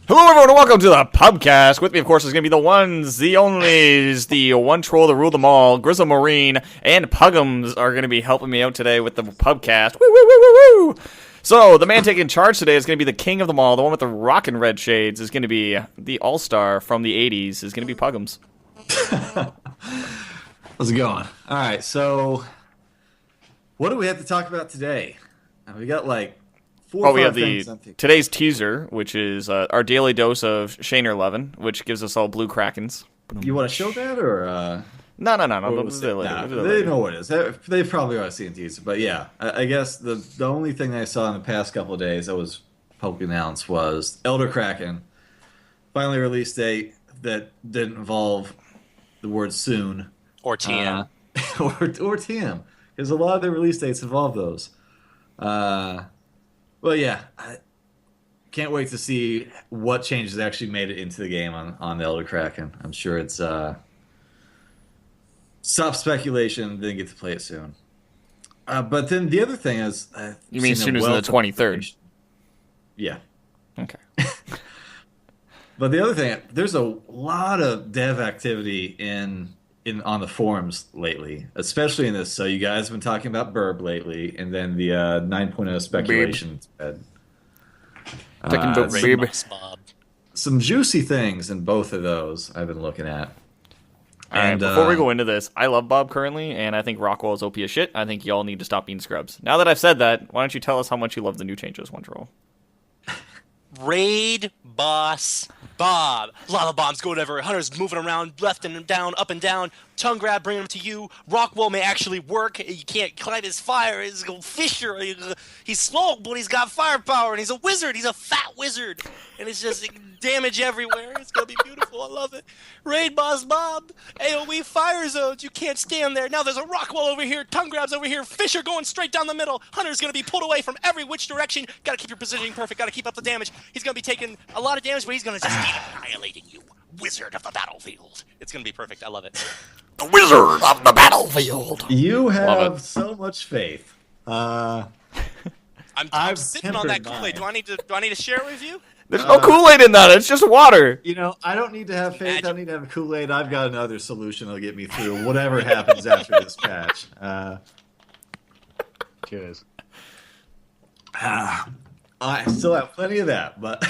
Hello, everyone, and welcome to the PubCast. With me, of course, is going to be the ones, the onlys, the one troll that rule them all. Grizzle Marine and Puggums are going to be helping me out today with the PubCast. Woo, woo, woo, woo, woo. So, the man taking charge today is going to be the king of them all. The one with the rockin' red shades is going to be the all-star from the 80s. Is going to be Puggums. How's it going? All right, so what do we have to talk about today? We got like four or We five have things. I think. today's teaser, which is our daily dose of Shaner 11, which gives us all blue Krakens. You want to show that or? No. Or We'll do it later. nah, We'll do it they later. know what it is. They've probably already seen the teaser, but yeah, I guess the only thing I saw in the past couple of days that was publicly announced was Elder Kraken finally release date that didn't involve the word soon Or TM. or TM, because a lot of the release dates involve those. Well, yeah, I can't wait to see what changes actually made it into the game on the Elder Kraken. I'm sure it's stop speculation. Didn't get to play it soon. But then the other thing is, You mean as soon as the 23rd? Yeah. Okay. But the other thing, there's a lot of dev activity on the forums lately, especially in this. So you guys have been talking about Burb lately, and then the 9.0 speculation. Taking the Ray babe. Boss Bob. Some juicy things in both of those I've been looking at. All right, And before we go into this, I love Bob currently, and I think Rockwell is OP as shit. I think y'all need to stop being scrubs. Now that I've said that, why don't you tell us how much you love the new changes, One Troll? Raid Boss Bob. Lava bombs going everywhere. Hunter's moving around left and down, up and down. Tongue grab, bringing him to you. Rockwell may actually work. You can't climb his fire. He's a fisher. He's slow, but he's got firepower, and he's a wizard. He's a fat wizard. And it's just damage everywhere. It's going to be beautiful. I love it. Raid Boss Bob. AoE fire zones. You can't stand there. Now there's a Rockwell over here. Tongue grabs over here. Fisher going straight down the middle. Hunter's going to be pulled away from every which direction. Got to keep your positioning perfect. Got to keep up the damage. He's going to be taking a lot of damage, but he's going to just be annihilating you. Wizard of the battlefield. It's going to be perfect. I love it. The Wizard of the Battlefield. You Love have it. so much faith. I'm I've sitting on that tempered Kool-Aid. mine. Do I need to share it with you? There's no Kool-Aid in that. It's just water. You know, I don't need to have faith. I Magic. don't need to have Kool-Aid. I've got another solution that'll get me through whatever happens after this patch. Cheers. I still have plenty of that, but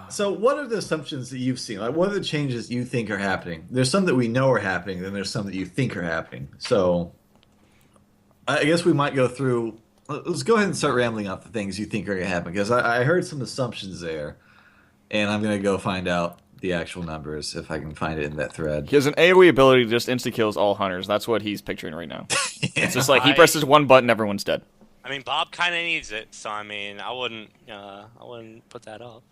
so what are the assumptions that you've seen? Like, what are the changes you think are happening? There's some that we know are happening, then there's some that you think are happening. So I guess we might go through. Let's go ahead and start rambling off the things you think are going to happen, because I heard some assumptions there, and I'm going to go find out the actual numbers if I can find it in that thread. He has an AoE ability that just insta-kills all hunters. That's what he's picturing right now. It's just like he presses one button, everyone's dead. I mean, Bob kind of needs it, so I mean, I wouldn't put that up.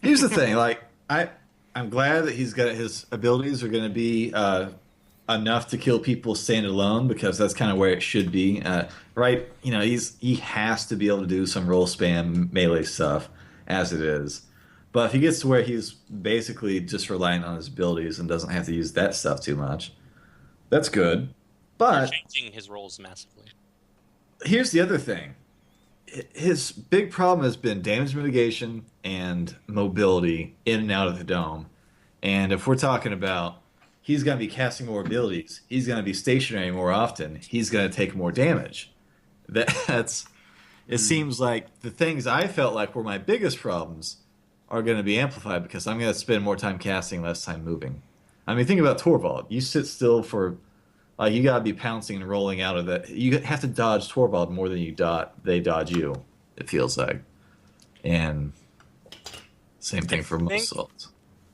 Here's the thing, like I'm glad that he's got his abilities are going to be enough to kill people standalone, because that's kind of where it should be, right? You know, he has to be able to do some roll spam melee stuff as it is, but if he gets to where he's basically just relying on his abilities and doesn't have to use that stuff too much, that's good. But Changing his roles massively. here's the other thing. His big problem has been damage mitigation and mobility in and out of the dome. And if we're talking about he's going to be casting more abilities, he's going to be stationary more often, he's going to take more damage. It seems like the things I felt like were my biggest problems are going to be amplified, because I'm going to spend more time casting, less time moving. I mean, think about Torvald. You sit still for... you gotta be pouncing and rolling out of that. You have to dodge Torvald more than they dodge you, it feels like. And same thing for most assaults.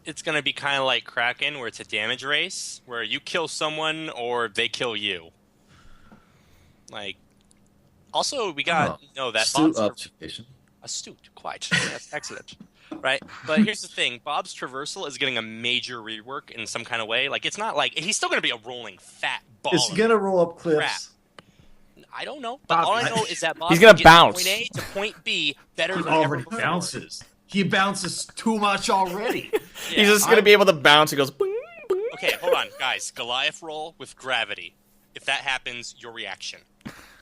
It's gonna be kind of like Kraken, where it's a damage race, where you kill someone or they kill you. Like, also we got that Astute Bob's observation. astute, quite. That's excellent. Right, but here's the thing: Bob's traversal is getting a major rework in some kind of way. Like, it's not like he's still going to be a rolling fat ball. Is he gonna roll up cliffs? I don't know, but all I know is that Bob He's gonna can get bounce. from point A to point B better He than ever already before. bounces. He bounces too much already. Yeah. He's just going to be able to bounce. He goes, boing, boing. Okay, hold on, guys. Goliath roll with gravity. If that happens, your reaction.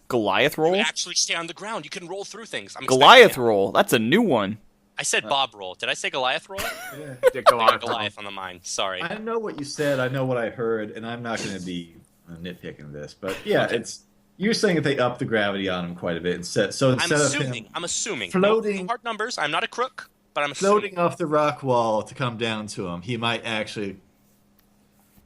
Goliath roll? You actually stay on the ground. You can roll through things. I'm Goliath expecting roll. That's a new one. I said Bob roll. Did I say Goliath roll? Yeah. Yeah, I got Goliath. Goliath on the mind. Sorry. I know what you said. I know what I heard, and I'm not going to be nitpicking this, but yeah, Okay. you're saying that they up the gravity on him quite a bit. Instead of him I'm assuming. floating- No hard numbers. I'm not a crook, but I'm floating assuming. off the rock wall to come down to him, he might actually.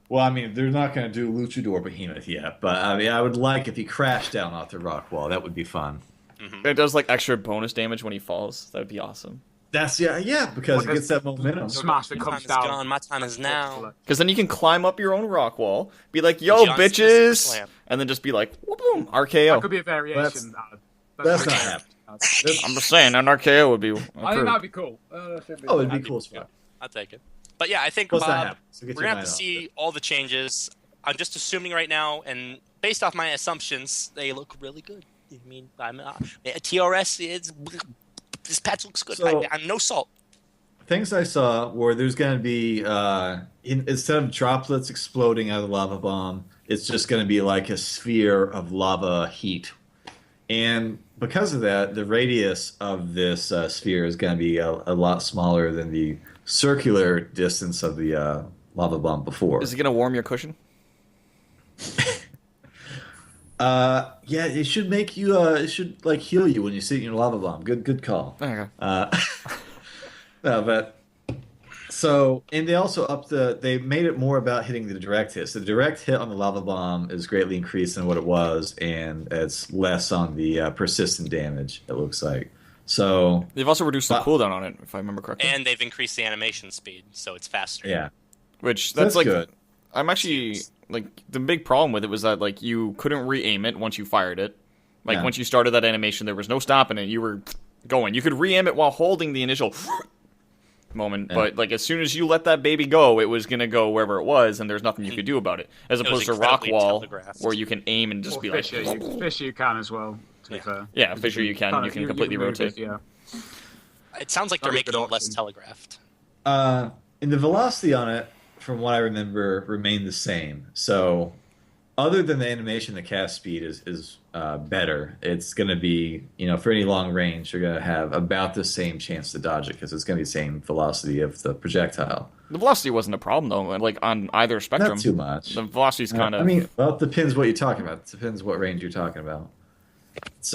Well, I mean, they're not going to do Luchador Behemoth yet, but I mean, I would like if he crashed down off the rock wall. That would be fun. It does like extra bonus damage when he falls. That would be awesome. That's yeah, because it gets that momentum. Smash that My time comes is down. gone. My time is now. Because then you can climb up your own rock wall, be like, "Yo, John Cena bitches," slam. and then just be like, "Whoop, boom, That RKO." could be a That's variation. not happening. I'm just saying, an RKO would be. I think approved. that'd be cool. Oh, it'd be cool as Yeah, fuck. I'll take it. But yeah, I think Plus that Bob, happens. So get we're your gonna have to mind see all the changes. I'm just assuming right now, and based off my assumptions, they look really good. I mean, TRS is this patch looks good. So- I'm no salt. Things I saw were there's going to be instead of droplets exploding out of the lava bomb, it's just going to be like a sphere of lava heat, and because of that, the radius of this sphere is going to be a lot smaller than the circular distance of the lava bomb before. Is it gonna warm your cushion? Yeah, it should make you. It should like heal you when you sit in your lava bomb. Good call. Okay. No, but so and they also upped they made it more about hitting the direct hits. The direct hit on the lava bomb is greatly increased than what it was, and it's less on the persistent damage. It looks like so. They've also reduced the Wow. cooldown on it, if I remember correctly. And they've increased the animation speed, so it's faster. Yeah, Which that's that's like good. I'm actually like the big problem with it was that like you couldn't re-aim it once you fired it. Like Yeah. once you started that animation, there was no stopping it. You were going. You could re-aim it while holding the initial moment, Yeah. but like as soon as you let that baby go, it was gonna go wherever it was, and there's nothing you could do about it. As was opposed to rock incredibly wall, telegraphed. where you can aim and just Or be like, Fisher you can as well. To be Yeah. fair. yeah, Fisher you can completely move it, rotate. Yeah. It sounds like they're That'd be a making good it less option. telegraphed. And the velocity on it, from what I remember, remained the same. So, other than the animation, the cast speed is better. It's going to be, for any long range, you're going to have about the same chance to dodge it because it's going to be the same velocity of the projectile. The velocity wasn't a problem though. Like on either spectrum, Not too much. the velocity's kind of. I mean, well, it depends what you're talking about. It depends what range you're talking about. It's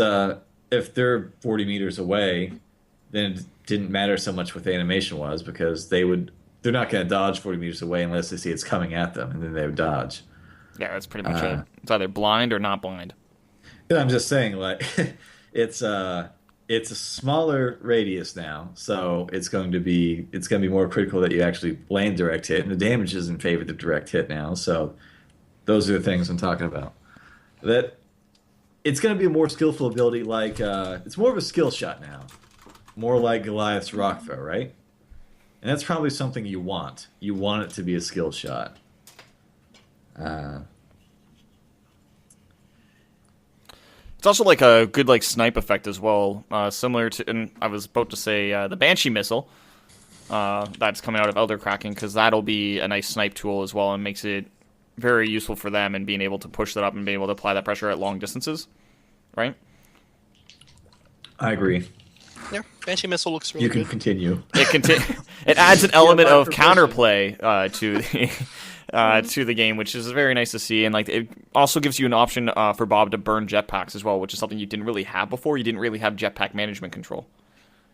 if they're 40 meters away, then it didn't matter so much what the animation was because they're not going to dodge 40 meters away unless they see it's coming at them, and then they would dodge. yeah, that's pretty much it. It's either blind or not blind. And I'm just saying, like, it's a smaller radius now, so it's going to be more critical that you actually land direct hit, and the damage is in favor of the direct hit now. So those are the things I'm talking about. That it's going to be a more skillful ability, like it's more of a skill shot now, more like Goliath's rock throw, right? And that's probably something you want. You want it to be a skill shot. It's also like a good like snipe effect as well, similar to. And I was about to say the Banshee missile that's coming out of Elder Kraken because that'll be a nice snipe tool as well and makes it very useful for them and being able to push that up and being able to apply that pressure at long distances, right? I agree. Yeah, Banshee missile looks really You can good. continue. It adds an element my of profession. counterplay to the game, which is very nice to see. And like it also gives you an option for Bob to burn jetpacks as well, which is something you didn't really have before. You didn't really have jetpack management control,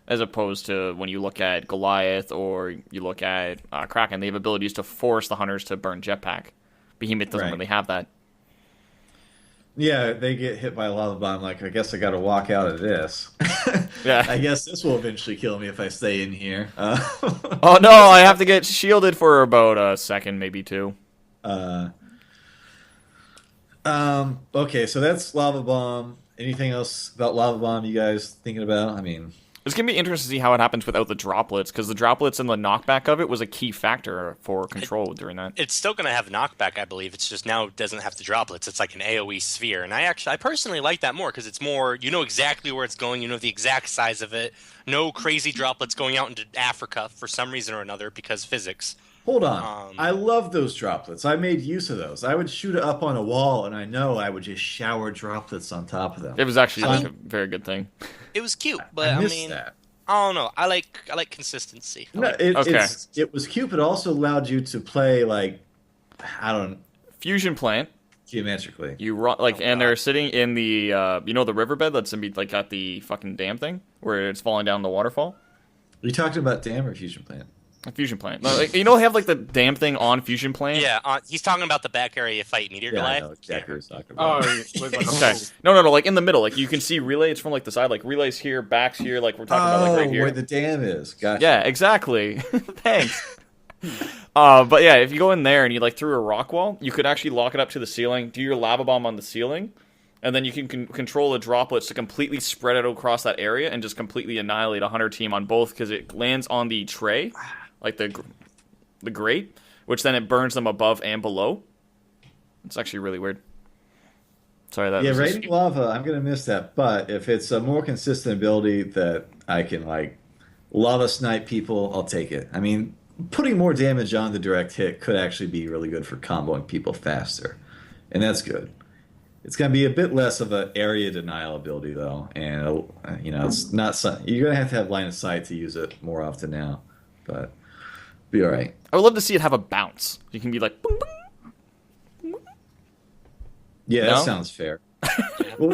as opposed to when you look at Goliath or you look at Kraken. They have abilities to force the hunters to burn jetpack. Behemoth doesn't Right. really have that. Yeah, they get hit by a lava bomb. Like, I guess I got to walk out of this. Yeah. I guess this will eventually kill me if I stay in here. Oh no, I have to get shielded for about a second, maybe two. Okay, so that's lava bomb. Anything else about lava bomb you guys thinking about? I mean, It's going to be interesting to see how it happens without the droplets, because the droplets and the knockback of it was a key factor for control during that. It's still going to have knockback, I believe. It's just now it doesn't have the droplets. It's like an AoE sphere, and I personally like that more because it's more. You know exactly where it's going. You know the exact size of it. No crazy droplets going out into Africa for some reason or another because physics. hold on. I love those droplets. I made use of those. I would shoot it up on a wall, and I know I would just shower droplets on top of them. It was actually like a very good thing. It was cute, but I I missed mean, that. I don't know. I like consistency. No, it was cute, but also allowed you to play like I don't Fusion plant. geometrically. You run and they're sitting in the the riverbed that's got the fucking dam thing where it's falling down the waterfall. Are you talking about dam or fusion plant? A fusion plant. No, they have like the dam thing on fusion plant. Yeah, he's talking about the back area fight Meteor Yeah, I Goliath. know exactly what he's talking about. Oh, with like a Okay. whole- No, like in the middle. Like you can see relay. It's from like the side. Like relay's here, back's here. Like we're talking about like right here. Where the dam is. Gotcha. Yeah, exactly. Thanks. But yeah, if you go in there and you like through a rock wall, you could actually lock it up to the ceiling, do your lava bomb on the ceiling, and then you can control the droplets to completely spread it across that area and just completely annihilate a hunter team on both because it lands on the tray, like the grate, which then it burns them above and below. It's actually really weird. Sorry, that Yeah, was just- raining lava, I'm going to miss that. But if it's a more consistent ability that I can, like, lava snipe people, I'll take it. I mean, putting more damage on the direct hit could actually be really good for comboing people faster. And that's good. It's going to be a bit less of an area denial ability, though. And, it's not you're going to have line of sight to use it more often now. But be all right. I would love to see it have a bounce. You can be like, boom, boom. Yeah, No? that sounds fair. We'll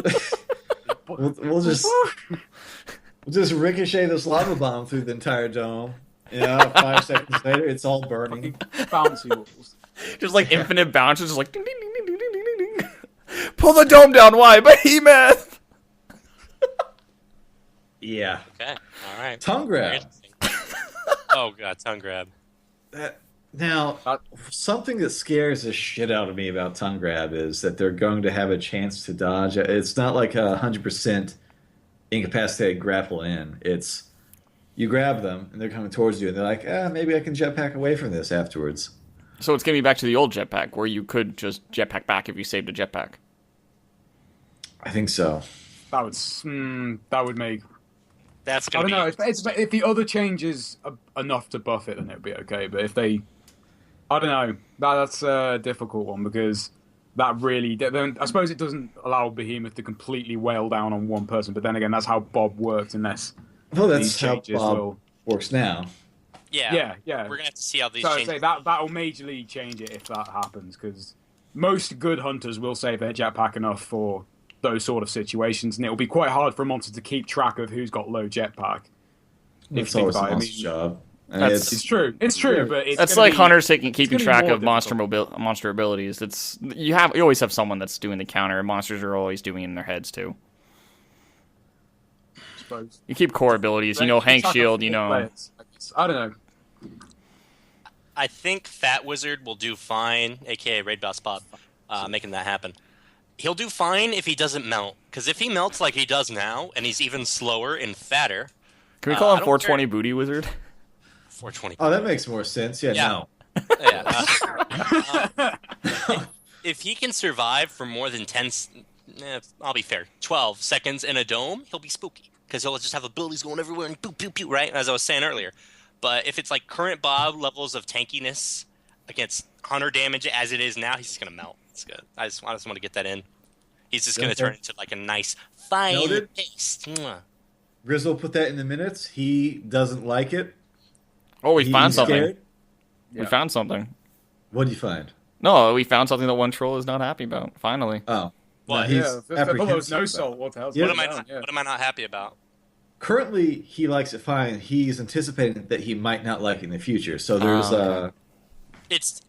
just ricochet this lava bomb through the entire dome. 5 seconds later, it's all burning. bouncy walls. Just like infinite bounces, just like ding, ding, ding, ding, ding, ding, ding, ding. Pull the dome down. Why? Behemoth. Yeah. Okay, all right. Tongue grab. Interesting. Oh god, tongue grab. Now, something that scares the shit out of me about tongue grab is that they're going to have a chance to dodge. It's not like 100% incapacitated grapple in. It's you grab them and they're coming towards you and they're like, maybe I can jetpack away from this afterwards. So it's getting me back to the old jetpack, where you could just jetpack back if you saved a jetpack. I think so. That would make. That's I gonna don't be. know if the other changes are enough to buff it, then it'd be okay. But if they, I don't know. That's a difficult one because that really. I suppose it doesn't allow Behemoth to completely wail down on one person. But then again, that's how Bob worked. Unless Well, that's these how changes Bob will. works now. Yeah. Yeah. We're gonna have to see how these So I'd changes. say that'll majorly change it if that happens because most good hunters will save their jetpack enough for those sort of situations, and it'll be quite hard for a monster to keep track of who's got low jetpack. It's always the monster's job. And That's- It's true, but it's That's gonna like be- hunters keeping gonna be track more of monster abilities. It's you always have someone that's doing the counter, and monsters are always doing it in their heads too. I suppose. You keep core abilities, Hank It's Shield, like I don't know. I think Fat Wizard will do fine, aka Raid Boss Bob, making that happen. He'll do fine if he doesn't melt, because if he melts like he does now, and he's even slower and fatter. Can we call I him don't 420 Booty Wizard? 420. Oh, that makes more sense. Yeah, Yeah. no. Yeah. If he can survive for more than 10, I'll be fair, 12 seconds in a dome, he'll be spooky. Because he'll just have abilities going everywhere and pew, pew, pew, right? As I was saying earlier. But if it's like current Bob levels of tankiness against hunter damage as it is now, he's just going to melt. It's good. I just want to get that in. He's just going to turn into like a nice, fine Noted. paste. Mwah. Grizzle put that in the minutes. He doesn't like it. Oh, we found He's something. scared. We found something. What did you find? No, we found something that one troll is not happy about. Finally. Oh. What? he's Yeah, there was no apprehensive soul. about it. What the hell's Yeah. What going am I? on? Yeah. What am I not happy about? Currently, he likes it fine. He's anticipating that he might not like it in the future. So there's It's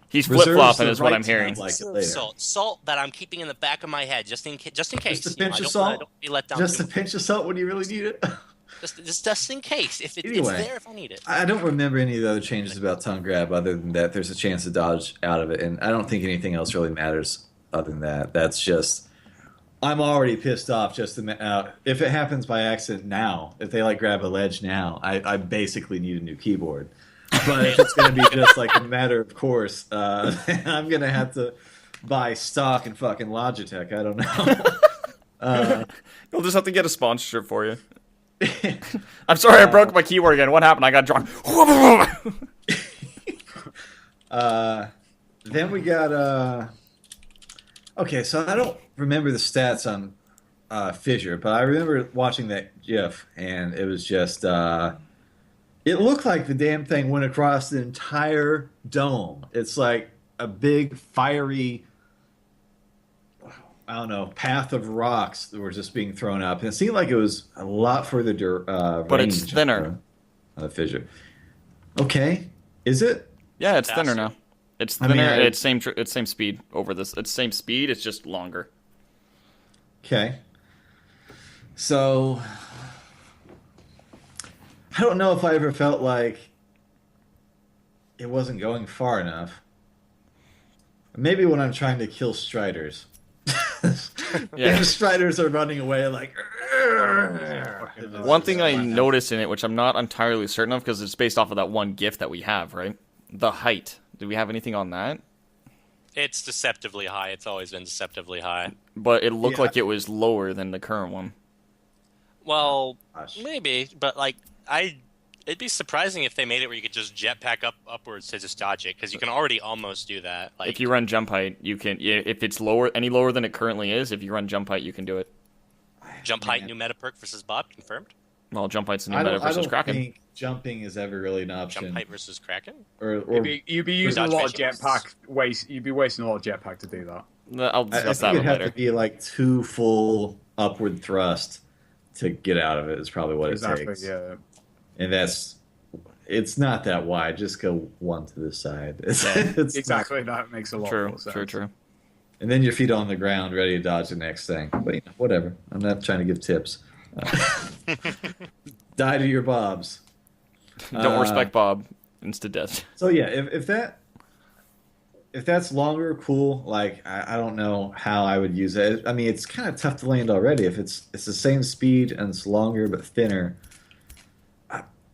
He's reserves flip flopping, the is what right I'm to hearing. not like it later. salt that I'm keeping in the back of my head just in case. Just a pinch of I don't wanna- salt. I don't be let down. Just too a pinch of salt when you really need it. just in case if it's Anyway. there if I need it. I don't remember any of the other changes about tongue grab other than that there's a chance to dodge out of it, and I don't think anything else really matters other than that. That's just I'm already pissed off just if it happens by accident now, if they grab a ledge now, I basically need a new keyboard. But if it's going to be just like a matter of course, I'm going to have to buy stock in fucking Logitech. I don't know. We'll just have to get a sponsorship for you. I'm sorry, I broke my keyboard again. What happened? I got drunk. Then we got okay, so I don't remember the stats on fissure, but I remember watching that GIF, and it was just it looked like the damn thing went across the entire dome. It's like a big fiery, I don't know, path of rocks that were just being thrown up, and it seemed like it was a lot further But it's range thinner. on the fissure. Okay, is it? Yeah, it's Faster. thinner now. It's I thinner. mean, it's same speed over this. It's same speed. It's just longer. Okay. So I don't know if I ever felt like it wasn't going far enough. Maybe when I'm trying to kill striders. Yeah. If striders are running away like. One thing I noticed in it, which I'm not entirely certain of, because it's based off of that one GIF that we have, right? The height. Do we have anything on that? It's deceptively high. It's always been deceptively high. But it looked Yeah. like it was lower than the current one. Well, Gosh. maybe, but like it'd be surprising if they made it where you could just jetpack upwards to just dodge it, because you can already almost do that. Like, If you run jump height, you can. Yeah, if it's lower, any lower than it currently is, if you run jump height, you can do it. jump height, Man. new meta perk versus Bob confirmed. Well, jump height's a new I meta don't, I versus don't Kraken. think jumping is ever really an option. Jump height versus Kraken. Or You'd be using a dodge lot of visuals. jetpack waste. You'd be wasting a lot of jetpack to do that. I'll I discuss think that it'd one have later. to be like 2 full upward thrust to get out of it. Is probably what Exactly. it takes. Yeah. And it's not that wide. Just go one to the side. Yeah, It's Exactly. That makes a lot True, more sense. true. And then your feet on the ground, ready to dodge the next thing. But you know, whatever. I'm not trying to give tips. Die to your bobs. Don't respect Bob. Insta death. So yeah, if that's longer, cool. Like I don't know how I would use it. I mean, it's kind of tough to land already. If it's the same speed and it's longer but thinner.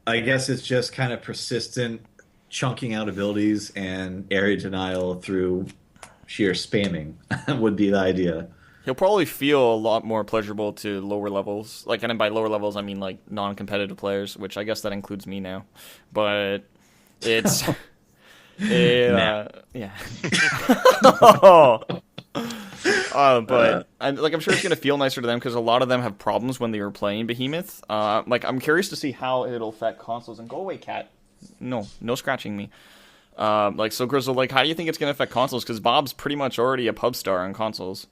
I guess it's just kind of persistent chunking out abilities and area denial through sheer spamming would be the idea. He'll probably feel a lot more pleasurable to lower levels. Like, and by lower levels, I mean like non-competitive players, which I guess that includes me now. But it's, yeah. But I'm sure it's gonna feel nicer to them because a lot of them have problems when they were playing Behemoth. Like, I'm curious to see how it'll affect consoles. And go away, cat. No scratching me. Like, so Grizzle, like, how do you think it's gonna affect consoles? Because Bob's pretty much already a pub star on consoles.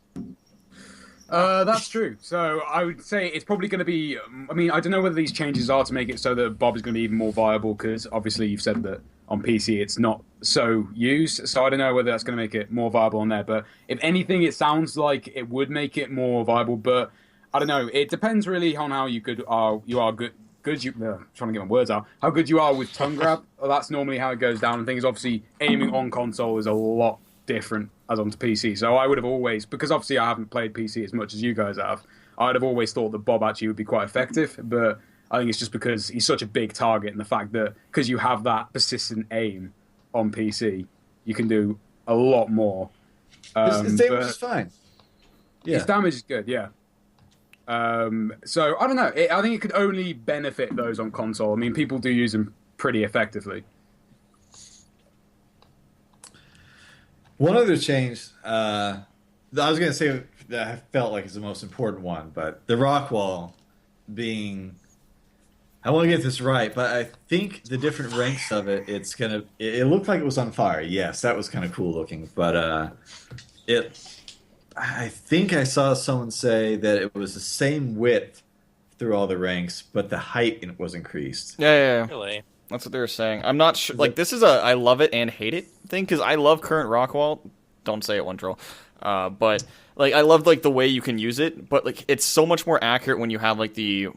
That's true. So I would say it's probably going to be. I mean, I don't know whether these changes are to make it so that Bob is going to be even more viable, because obviously you've said that on PC it's not so used. So I don't know whether that's going to make it more viable on there. But if anything, it sounds like it would make it more viable. But I don't know. It depends really on how good you are. Trying to get my words out. How good you are with tongue grab. Well, that's normally how it goes down. And things obviously aiming on console is a lot different as onto PC. So I would have always, because obviously I haven't played PC as much as you guys have, I'd have always thought that Bob actually would be quite effective. But I think it's just because he's such a big target, and the fact that because you have that persistent aim on PC, you can do a lot more. His damage is fine. Yeah. His damage is good, yeah. So I don't know. I think it could only benefit those on console. I mean, people do use them pretty effectively. One other change, I was going to say that I felt like is the most important one, but the rock wall being, I want to get this right, but I think the different ranks of it, it looked like it was on fire. Yes, that was kind of cool looking, but I think I saw someone say that it was the same width through all the ranks, but the height was increased. Yeah. Really? That's what they were saying. I'm not sure. Like, this is a I love it and hate it thing, because I love current Rockwall. Don't say it, one troll. But like, I love like the way you can use it, but like, it's so much more accurate when you have like the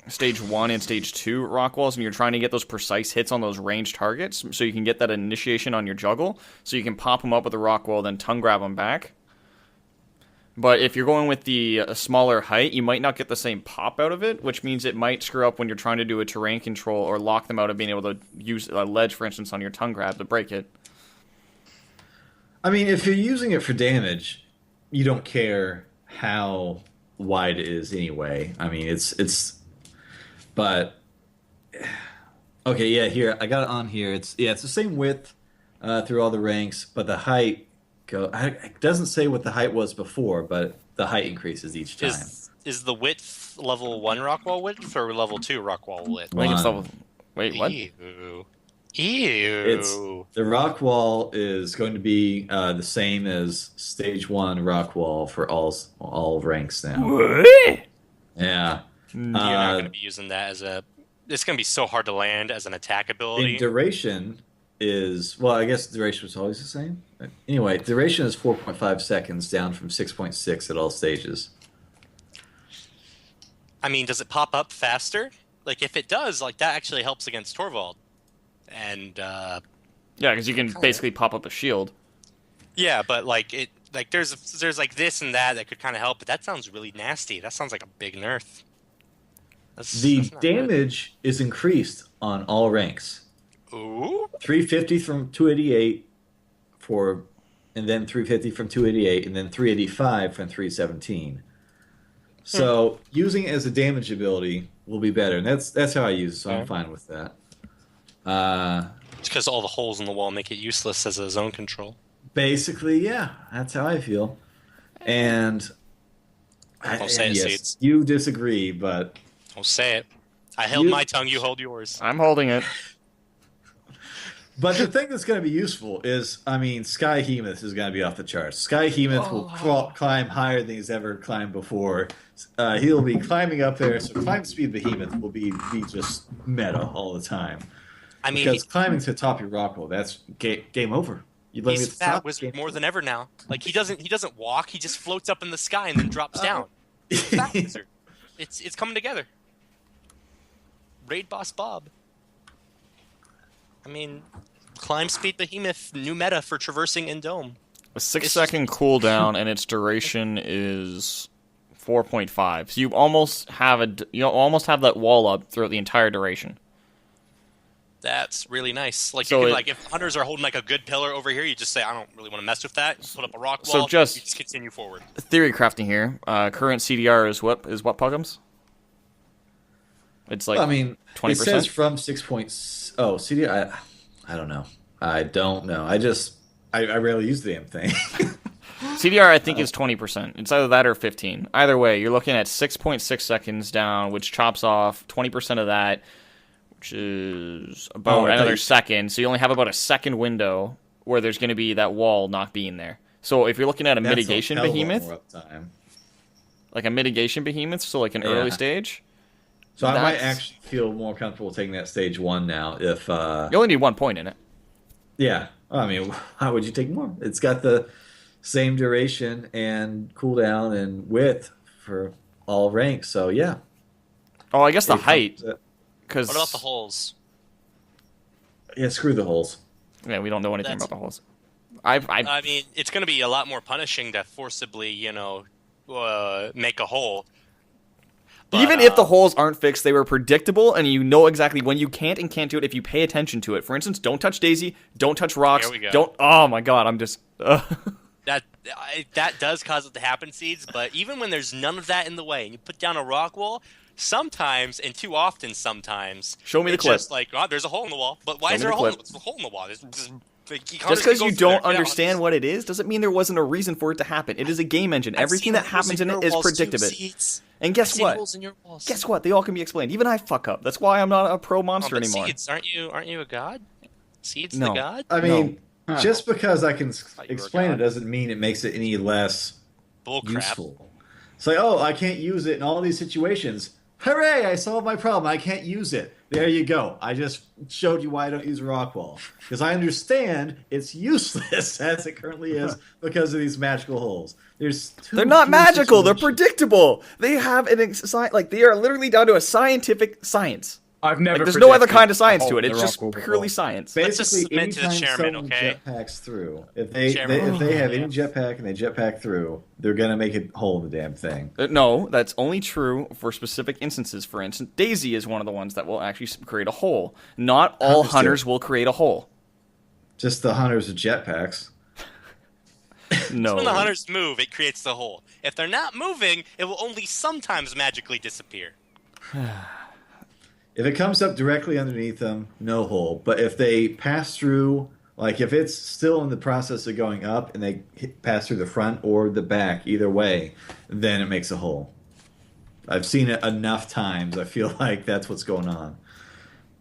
stage 1 and stage 2 Rockwalls, and you're trying to get those precise hits on those ranged targets, so you can get that initiation on your juggle, so you can pop them up with the Rockwall, then tongue grab them back. But if you're going with the smaller height, you might not get the same pop out of it, which means it might screw up when you're trying to do a terrain control or lock them out of being able to use a ledge, for instance, on your tongue grab to break it. I mean, if you're using it for damage, you don't care how wide it is anyway. I mean, but okay, yeah, here I got it on here. It's the same width through all the ranks, but the height it doesn't say what the height was before, but the height increases each time. is the width level 1 rock wall width or level 2 rock wall width? I think it's One. level. Wait, what? Ew. It's Ew. the rock wall is going to be the same as stage 1 rock wall for all ranks now. What? Yeah. You're not going to be using that as a. It's going to be so hard to land as an attack ability. In duration is I guess duration was always the same. Anyway, duration is 4.5 seconds, down from 6.6 at all stages. I mean, does it pop up faster? Like, if it does, like that actually helps against Torvald. And Yeah, because you can basically pop up a shield. yeah, but like there's like this and that could kind of help, but that sounds really nasty. That sounds like a big nerf. The That's not good. damage is increased on all ranks. Ooh. 350 from 288 and then 350 from 288, and then 385 from 317. So using it as a damage ability will be better, and that's how I use it. So I'm fine with that. It's because all the holes in the wall make it useless as a zone control. Basically, yeah, that's how I feel. And Don't say it, yes, Seeds. you disagree, but Don't say it. I held my tongue. You hold yours. I'm holding it. the thing that's going to be useful is, I mean, Sky Hemoth is going to be off the charts. Sky Hemoth will climb higher than he's ever climbed before. He'll be climbing up there, so climb speed Behemoth will be just meta all the time. I mean, Because climbing to the top of your rock wall, that's game over. You let me he's at the fat top, wizard game more than ever now. Like he doesn't walk. He just floats up in the sky and then drops down. He's a fat wizard. It's coming together. Raid boss Bob. I mean, climb speed Behemoth, new meta for traversing in Dome. A 6-second cooldown, and its duration is 4.5. So you almost have that wall up throughout the entire duration. That's really nice. Like, So if hunters are holding like a good pillar over here, you just say, I don't really want to mess with that. You put up a rock So wall. just- you just continue forward. Theory crafting here. Current CDR is what Puggums? It's like I mean, 20%? it says from 6 points. Oh, CDI. I don't know. I don't know. I rarely use the damn thing. CDR, I think, is 20%. It's either that or 15. Either way, you're looking at 6.6 seconds down, which chops off 20% of that, which is about another second. So you only have about a second window where there's going to be that wall not being there. So if you're looking at a That's mitigation hell of a lot behemoth, more uptime. like a mitigation behemoth, so like an early stage, So I might That's- actually feel more comfortable taking that stage 1 now. If you only need 1 point in it. yeah, I mean, how would you take more? It's got the same duration and cooldown and width for all ranks. So yeah. Oh, I guess the It height, comes- because What about the holes? Yeah, screw the holes. yeah, we don't know anything That's- about the holes. I I mean, it's going to be a lot more punishing to forcibly, make a hole. But, even if the holes aren't fixed, they were predictable, and you know exactly when you can't and can't do it if you pay attention to it. For instance, don't touch Daisy, don't touch rocks, Here we go. don't. Oh my God, I'm just. that does cause it to happen, Seeds, but even when there's none of that in the way and you put down a rock wall, sometimes, and too often sometimes, Show me the it's clip. just like, oh, there's a hole in the wall. But why Show is me there the a hole, clip. there's a hole in the wall? Just Just because you don't understand what it is doesn't mean there wasn't a reason for it to happen. It is a game engine. Everything that happens in it is predictable. And guess what? Guess what? They all can be explained. Even I fuck up. That's why I'm not a pro monster anymore. Seeds, aren't you a god? Seeds No. the god? I mean, No. just because I can you were a explain it god. doesn't mean it makes it any less Bullcrap. useful. It's like, oh, I can't use it in all these situations. Hooray! I solved my problem. I can't use it. There you go. I just showed you why I don't use Rockwall. Because I understand it's useless as it currently is because of these magical holes. They're not magical. They're predictable. They have they are literally down to a scientific science. I've never. Like, there's no other predicted kind of science a to hole it. in It's the just rock wall before. purely science. Let's just Basically, submit to the anytime chairman, someone okay? jetpacks through, if they Chairman. have any jetpack and they jetpack through, they're gonna make a hole in the damn thing. No, that's only true for specific instances. For instance, Daisy is one of the ones that will actually create a hole. Not all Hunters do. hunters will create a hole. Just the hunters with jetpacks. No. When the hunters move, it creates the hole. If they're not moving, it will only sometimes magically disappear. If it comes up directly underneath them, no hole. But if they pass through, like if it's still in the process of going up and they pass through the front or the back, either way, then it makes a hole. I've seen it enough times. I feel like that's what's going on.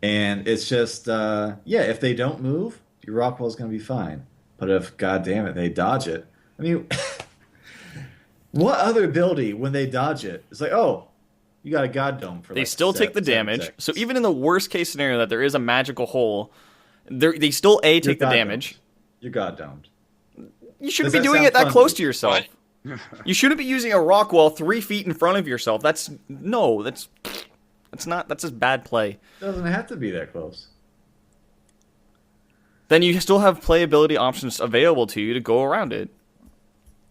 And it's just, if they don't move, your Rockwall's going to be fine. But if, god damn it, they dodge it. I mean, what other ability, when they dodge it, it's like, oh, you got a God Dome for They like still take the 7 damage. seconds. So even in the worst case scenario that there is a magical hole, they still You're take the God damage. Domed. You're God Domed. You shouldn't Does be that doing sound it that fun close to to you? yourself. You shouldn't be using a rock wall 3 feet in front of yourself. That's just bad play. It doesn't have to be that close. Then you still have playability options available to you to go around it.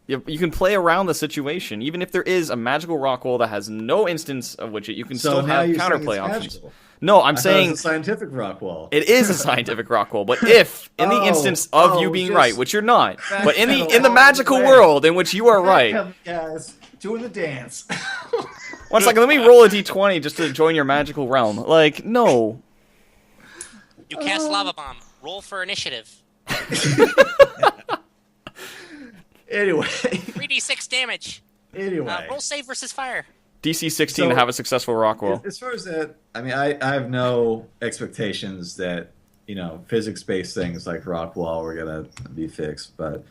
You can play around the situation, even if there is a magical rock wall that has no instance of which you can So still now have you're saying counterplay it's options. magical. No, I'm I thought it saying was a scientific rock wall. it is a scientific rock wall, but if in the Oh, instance of you oh, being just right, which you're not, but in backpedal the all magical the way. world in which you are right, Come, guys, doing the dance. well, it's like, let me roll a d20 just to join your magical realm. Like, no. You cast lava bomb. Roll for initiative. Anyway, 3d6 damage. anyway. Roll save versus fire. DC 16 So- to have a successful rock wall. As far as that, I mean, I have no expectations that, physics-based things like Rockwall are gonna be fixed, but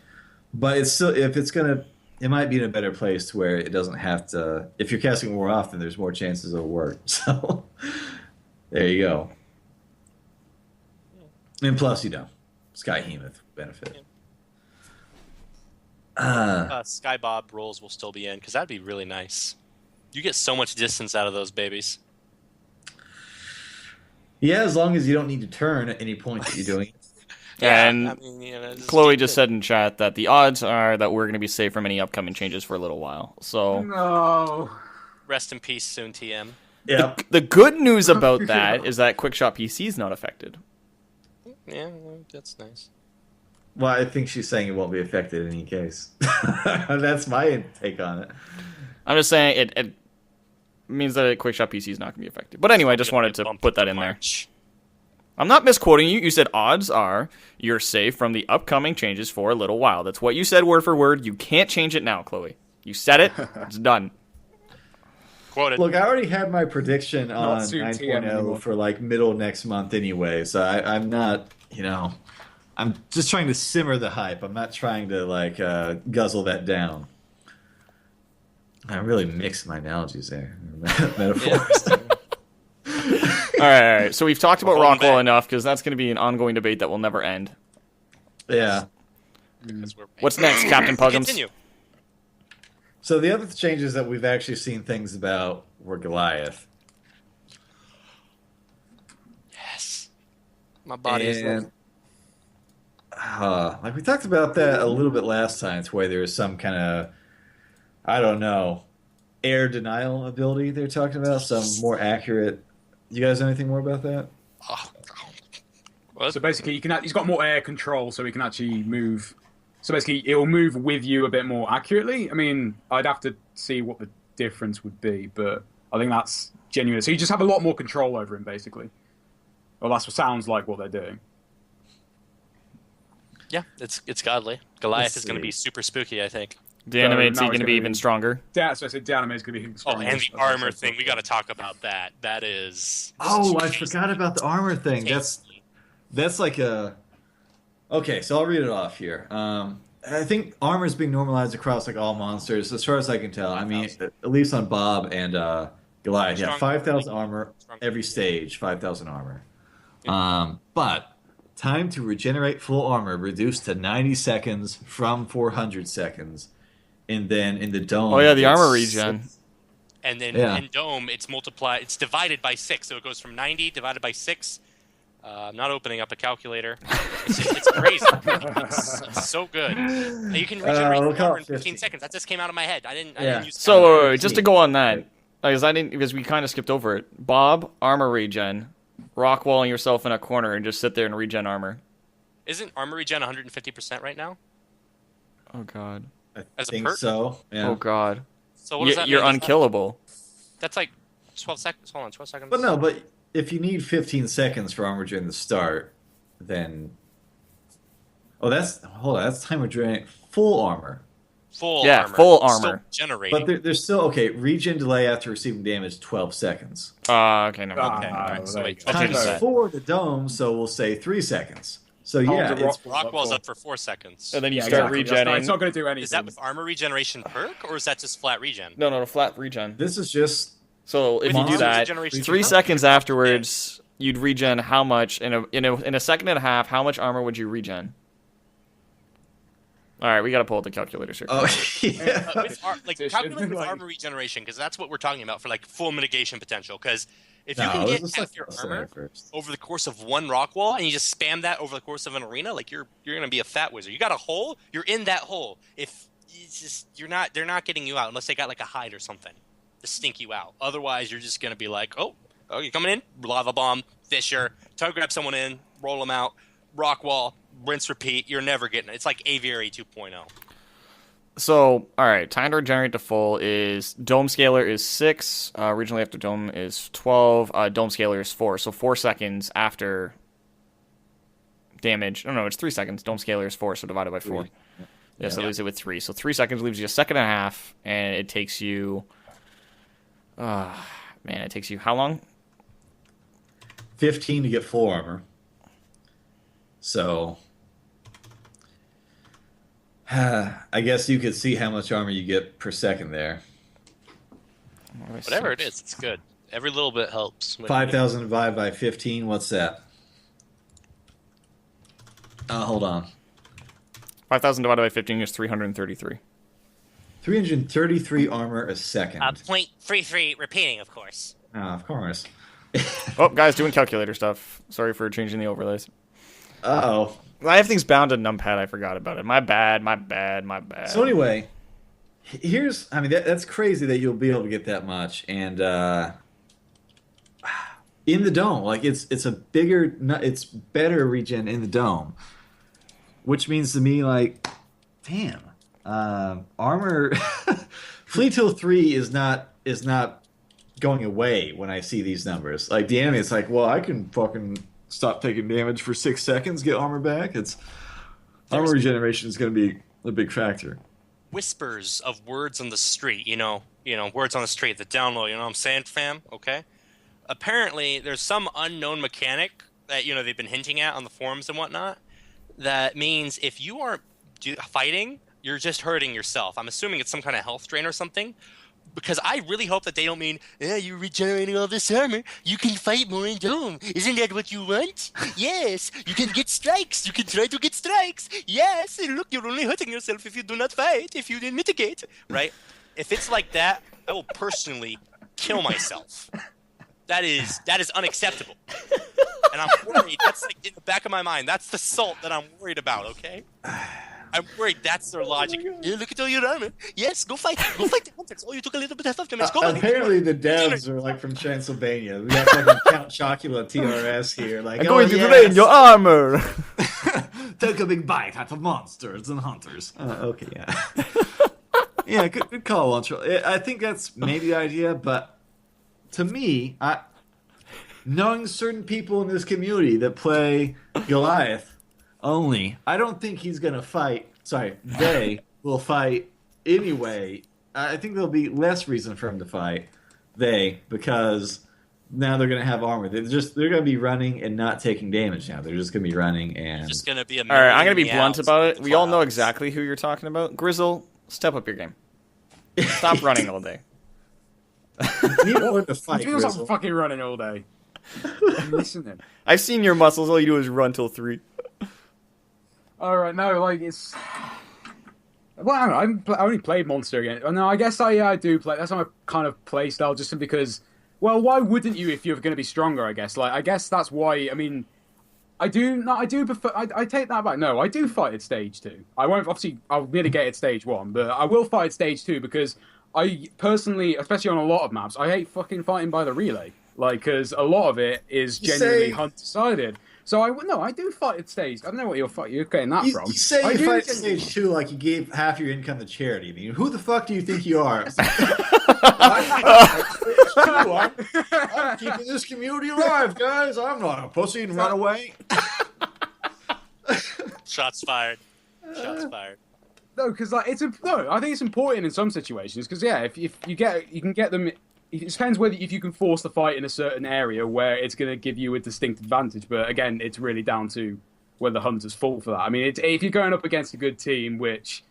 it's still, if it's gonna, it might be in a better place to where it doesn't have to. If you're casting more often, there's more chances it'll work. So there you go. And plus, Skyhemoth benefit. Sky Bob rolls will still be in, because that'd be really nice. You get so much distance out of those babies. Yeah, as long as you don't need to turn at any point that you're doing it. And I mean, Chloe just said in chat that the odds are that we're going to be safe from any upcoming changes for a little while. So No. Rest in peace soon, TM. Yep. the good news about that is that QuickShot PC is not affected. Yeah, well, that's nice. Well, I think she's saying it won't be affected in any case. That's my take on it. I'm just saying it means that QuickShot PC is not going to be affected. But anyway, I just wanted to put that in there. I'm not misquoting you. You said odds are you're safe from the upcoming changes for a little while. That's what you said word for word. You can't change it now, Chloe. You said it. It's done. Quoted. Look, I already had my prediction on suit TM 9.0 anymore. for like middle next month anyway, so I'm not, I'm just trying to simmer the hype. I'm not trying to guzzle that down. I really mixed my analogies there, metaphors. All right. So we've talked about We're holding Rockwall back. enough because that's going to be an ongoing debate that will never end. Yeah. Because we're- What's next, Captain Puggums? Continue. So the other changes that we've actually seen things about were Goliath. Yes. My body is And like we talked about that a little bit last time, to where there was some kind of, I don't know, air denial ability they're talking about, some more accurate. You guys know anything more about that? What? So basically, he's got more air control, so he can actually move. So basically, it will move with you a bit more accurately. I mean, I'd have to see what the difference would be, but I think that's genuine. So you just have a lot more control over him, basically. Well, that's what sounds like what they're doing. Yeah, it's godly. Goliath Let's is going to see. be super spooky, I think. The animate's now going it's to be gonna even be- stronger. Yeah, so I said Dynamite is going to be Oh, stronger. and the armor thing. We got to talk about that. That is. Oh, I forgot about the armor thing. That's like a. Okay, so I'll read it off here. I think armor is being normalized across like all monsters, as far as I can tell. I mean, at least on Bob and Goliath, yeah, Strong- 5,000 armor strong- every stage, 5,000 armor. But time to regenerate full armor reduced to 90 seconds from 400 seconds, and then in the dome. Oh yeah, the it's armor regen. And then Yeah. in Dome, it's multiplied. It's divided by 6, so it goes from 90 divided by 6. I'm not opening up a calculator. It's crazy. It's so good. And you can regenerate we'll call armor it in 15 50. seconds. That just came out of my head. I didn't Yeah. use. So just to go on that, because we kind of skipped over it. Bob, armor regen, rockwalling yourself in a corner and just sit there and regen armor. Isn't armor regen 150% right now? Oh god. I As a think perk? so. Yeah. Oh god. So what does that You're mean? unkillable. That's like 12 seconds. Hold on, 12 seconds. But no, but if you need 15 seconds for armor during the start, then hold on, that's time regenerate full armor. Full Yeah, armor. full Still armor. generating. But there's still okay. Regen delay after receiving damage 12 seconds. Okay, no. Ah, Okay, all right. so there wait, you go. I'll change Times that. 4 the dome, so we'll say 3 seconds. So Hold yeah, the it's Rockwall's up for 4 seconds. And then you Yeah, start exactly. That's not- regenning. It's not going to do anything. Is that with armor regeneration perk, or is that just flat regen? No, flat regen. this is just So if With you do armor that, regeneration 3 perk, seconds afterwards, you'd regen how much in a second and a half? How much armor would you regen? All right, we got to pull up the calculators here. oh yeah. Calculate with Like- armor regeneration, because that's what we're talking about for like full mitigation potential. Because if you No, can get let's half your let's say armor it first. over the course of one rock wall, and you just spam that over the course of an arena, like you're gonna be a fat wizard. You got a hole, you're in that hole. If it's just they're not getting you out unless they got like a hide or something to stink you out. Otherwise, you're just gonna be like, oh, you're coming in, lava bomb, Fisher, tongue grab someone in, roll them out, rock wall, rinse, repeat. You're never getting it. It's like Aviary 2.0. So, all right, time to regenerate to full is Dome Scaler is 6. Regionally after Dome is 12. Dome Scaler is 4. So 4 seconds after damage. No, it's 3 seconds. Dome Scaler is 4, so divided by 4. Yeah, so leaves it with 3. So 3 seconds leaves you a second and a half, and it takes you... it takes you how long? 15 to get full armor. So I guess you could see how much armor you get per second there. Whatever it is, it's good. Every little bit helps. 5,000 divided by 15, what's that? Hold on. 5,000 divided by 15 is 333. 333 armor a second. 0.33 repeating, of course. Of course. Oh, guys, doing calculator stuff. Sorry for changing the overlays. Uh-oh. I have things bound to numpad. I forgot about it. My bad. So anyway, that's crazy that you'll be able to get that much. And in the dome, like it's better regen in the dome. Which means to me, like, damn, armor Fleet Hill 3 is not going away when I see these numbers. Like the enemy, it's like, well, I can fucking stop taking damage for 6 seconds, get armor back. Armor regeneration is going to be a big factor. Whispers of words on the street, words on the street, the download, you know what I'm saying, fam? Okay. Apparently, there's some unknown mechanic that, they've been hinting at on the forums and whatnot. That means if you aren't fighting, you're just hurting yourself. I'm assuming it's some kind of health drain or something. Because I really hope that they don't mean, you're regenerating all this armor. You can fight more in Dome. Isn't that what you want? Yes. You can get strikes. You can try to get strikes. Yes. And look, you're only hurting yourself if you do not fight, if you didn't mitigate. Right? If it's like that, I will personally kill myself. That is unacceptable. And I'm worried. That's like in the back of my mind. That's the salt that I'm worried about, okay? I'm worried that's their logic. Yeah, look at all your armor. Yes, go fight. Go fight the hunters. Oh, you took a little bit of health damage. Go buddy. Apparently the devs are like from Transylvania. We got fucking Count Chocula TRS here. Like, I'm going to drain your armor. Take a big bite out of monsters and hunters. Okay, yeah. Yeah, good call, Lunchroll. I think that's maybe the idea, but to me, knowing certain people in this community that play Goliath only, I don't think he's going to fight. Sorry, they will fight anyway. I think there'll be less reason for him to fight. Because now they're going to have armor. They're going to be running and not taking damage now. They're just going to be running and... Just going to be a All right, I'm going to be meows blunt about it. with We all know clouds. exactly who you're talking about. Grizzle, step up your game. Stop running all day. You need to learn to fight, It feels like Grizzle. fucking running all day. I'm listening. I've seen your muscles. All you do is run till 3. Alright, no, like, it's... Well, I don't know, I only played Monster again. Oh, no, I guess I do play... That's my kind of play style, just because... Well, why wouldn't you if you're going to be stronger, I guess? Like, I guess that's why, I mean... I do prefer... I take that back. No, I do fight at Stage 2. I won't... Obviously, I'll mitigate at Stage 1, but I will fight at Stage 2 because I personally, especially on a lot of maps, I hate fucking fighting by the relay. Like, because a lot of it is genuinely hunt-decided. So I do fight at Stage. I don't know what you're getting that from. You say I you do fight genuinely- Stage 2 like you gave half your income to charity. I mean, who the fuck do you think you are? I'm keeping this community alive, guys. I'm not a pussy and run away. Shots fired. Shots fired. No, because like no, I think it's important in some situations. Because yeah, if you can get them. It depends whether if you can force the fight in a certain area where it's going to give you a distinct advantage. But again, it's really down to whether hunters fall for that. I mean, if you're going up against a good team, which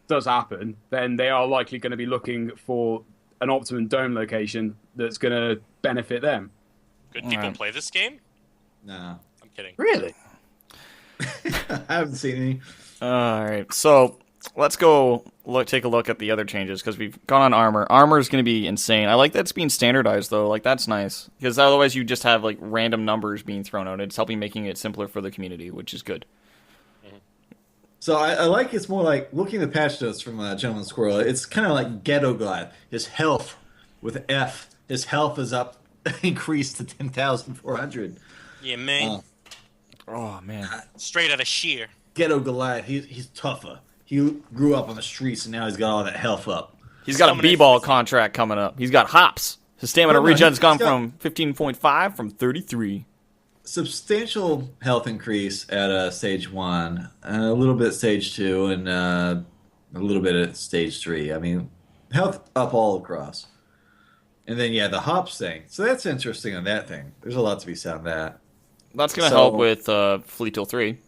does happen, then they are likely going to be looking for an optimum dome location that's going to benefit them. Good people play this game? Nah. I'm kidding. Really? I haven't seen any. All right, so let's go take a look at the other changes because we've gone on armor. Armor is going to be insane. I like that it's being standardized though. Like that's nice because otherwise you just have like random numbers being thrown out. It's helping making it simpler for the community, which is good. So I like it's more like looking at the patch notes from Gentleman Squirrel. It's kind of like Ghetto Glad. His health with F. His health is up, increased to 10,400. Yeah, man. Oh man, Straight out of sheer. Ghetto Goliath, he's tougher. He grew up on the streets and now he's got all that health up. he's got a b-ball contract coming up. He's got hops. His stamina regen's gone from 15.5 from 33. Substantial health increase at stage 1, a little bit at stage 2, and a little bit at stage 3. I mean, health up all across. And then, yeah, the hops thing. So that's interesting on that thing. There's a lot to be said on that. That's going to help with Fleet Till 3.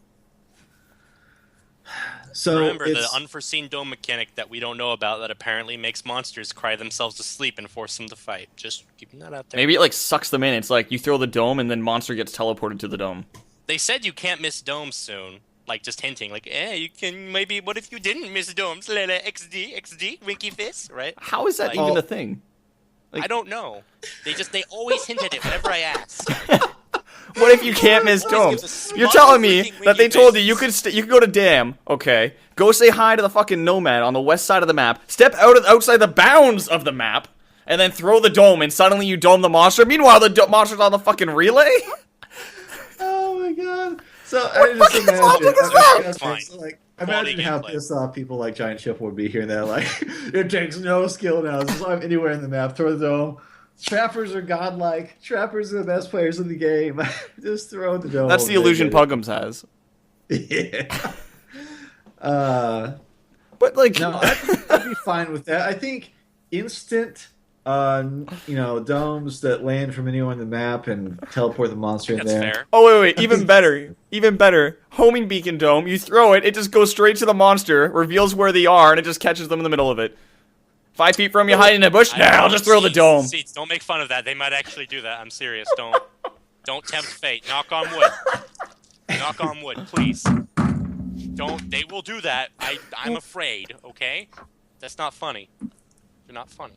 So Remember the unforeseen dome mechanic that we don't know about that apparently makes monsters cry themselves to sleep and force them to fight. Just keeping that out there. Maybe it like sucks them in. It's like you throw the dome and then monster gets teleported to the dome. They said you can't miss domes soon. Like, just hinting. Like, you can maybe... What if you didn't miss domes? XD, winky fist, right? How is that Like, even a thing? I don't know. They always hint at it whenever I ask. What if you can't miss Always domes? gives a You're smug telling me freaking that they winky told you face. you could go to Dam, okay? Go say hi to the fucking nomad on the west side of the map. Step outside the bounds of the map, and then throw the dome, and suddenly you dome the monster. Meanwhile, the monster's on the fucking relay. Oh my god! So I just fucking logic is that? Fine. So, like, Quality imagine how gameplay. pissed off people like Giant Chip would be hearing that. Like, it takes no skill now. Just I'm anywhere in the map, throw the dome. Trappers are godlike. Trappers are the best players in the game. Just throw the dome. That's the illusion Puggums has. Yeah. But like, No, I'd be fine with that. I think instant, domes that land from anywhere on the map and teleport the monster in That's there. fair. oh wait, even better. Homing beacon dome. You throw it, it just goes straight to the monster, reveals where they are, and it just catches them in the middle of it. 5 feet from you, hide in a bush. Nah, I'll just throw the dome. Seats, don't make fun of that. They might actually do that. I'm serious. Don't tempt fate. Knock on wood. Knock on wood, please. Don't. They will do that. I'm afraid. Okay, that's not funny. You're not funny.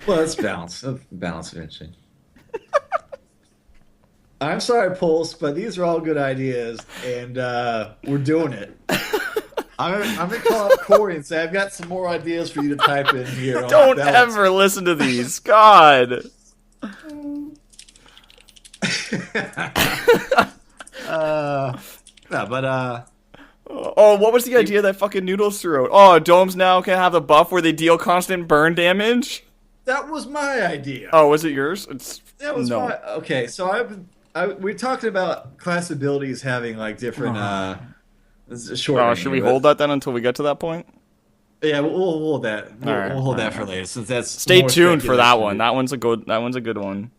Well, it's balance. Balance eventually. I'm sorry, Pulse, but these are all good ideas, and we're doing it. I'm going to call up Corey and say, I've got some more ideas for you to type in here. on Don't balance. ever listen to these. God. No, but Oh, what was the idea that fucking Noodles threw out? Oh, domes now can have a buff where they deal constant burn damage? that was my idea. Oh, was it yours? That was no. my okay. So we're talking about class abilities having like different short. Oh, should we hold that then until we get to that point? Yeah, we'll hold that. We'll, Alright, we'll hold that for later since that's. Stay more tuned for that speculation. one. That one's a good one.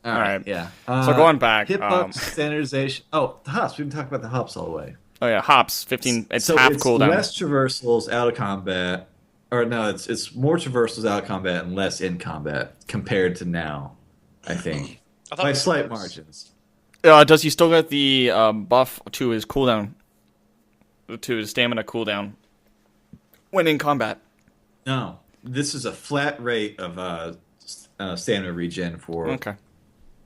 All Alright. Yeah. So going back, Hitbox standardization. Oh, the hops. We didn't talk about the hops all the way. Oh yeah, hops 15. It's So half it's cooldown. less traversals out of combat, or no, it's more traversals out of combat and less in combat compared to now. I think I thought by it was slight worse. margins. Does he still get the buff to his cooldown, to his stamina cooldown when in combat? No, this is a flat rate of stamina regen for Okay.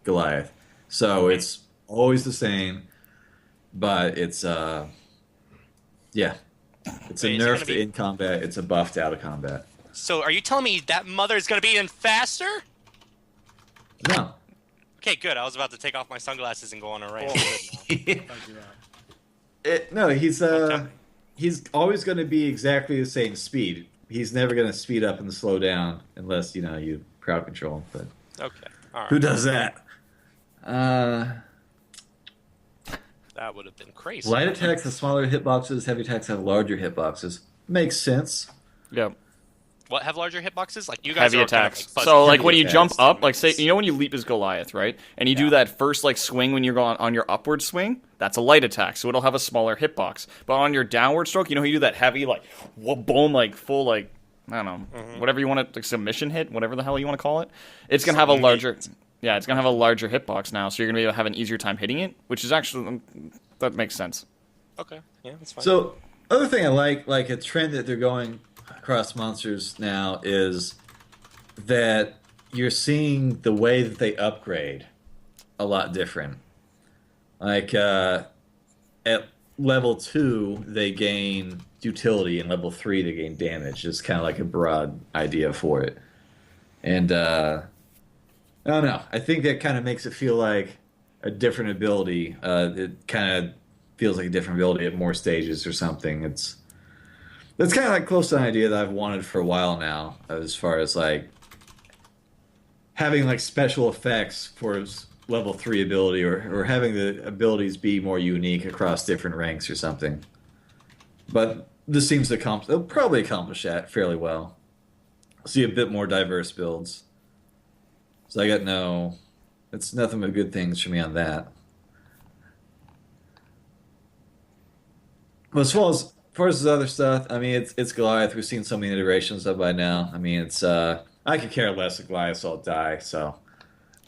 Goliath. So it's always the same, but it's It's a Wait, is it nerf gonna to be- in combat. It's a buff to out of combat. So, are you telling me that mother's gonna be even faster? No. Okay, good. I was about to take off my sunglasses and go on a rant. No, he's Okay. he's always going to be exactly the same speed. He's never going to speed up and slow down unless you crowd control him. But Okay. All right. who does that? That would have been crazy. Light attacks have smaller hitboxes, heavy attacks have larger hitboxes. Makes sense. Yep. What have larger hitboxes? Like you guys Heavy are attacks. Kind of like So like Heavy when you attacks. jump up, like say when you leap as Goliath, right? And you do that first like swing when you're going on your upward swing, that's a light attack, so it'll have a smaller hitbox. But on your downward stroke, you do that heavy like boom, like full like I don't know, whatever you want to like submission hit, whatever the hell you want to call it. It's gonna have a larger it's gonna have a larger hitbox now, so you're gonna be able to have an easier time hitting it, which is actually that makes sense. Okay, yeah, that's fine. So, other thing I like a trend that they're going across monsters now is that you're seeing the way that they upgrade a lot different. Like at level 2 they gain utility, and level 3 they gain damage. It's kind of like a broad idea for it. And I don't know. I think that kind of makes it feel like a different ability. It kind of feels like a different ability at more stages or something. That's kind of like close to an idea that I've wanted for a while now, as far as like having like special effects for level 3 ability, or having the abilities be more unique across different ranks or something. But this seems to they'll probably accomplish that fairly well. See a bit more diverse builds. So I got it's nothing but good things for me on that. But as far as the other stuff, I mean, it's Goliath. We've seen so many iterations of it by now. I mean, it's I could care less if Goliaths all die. So,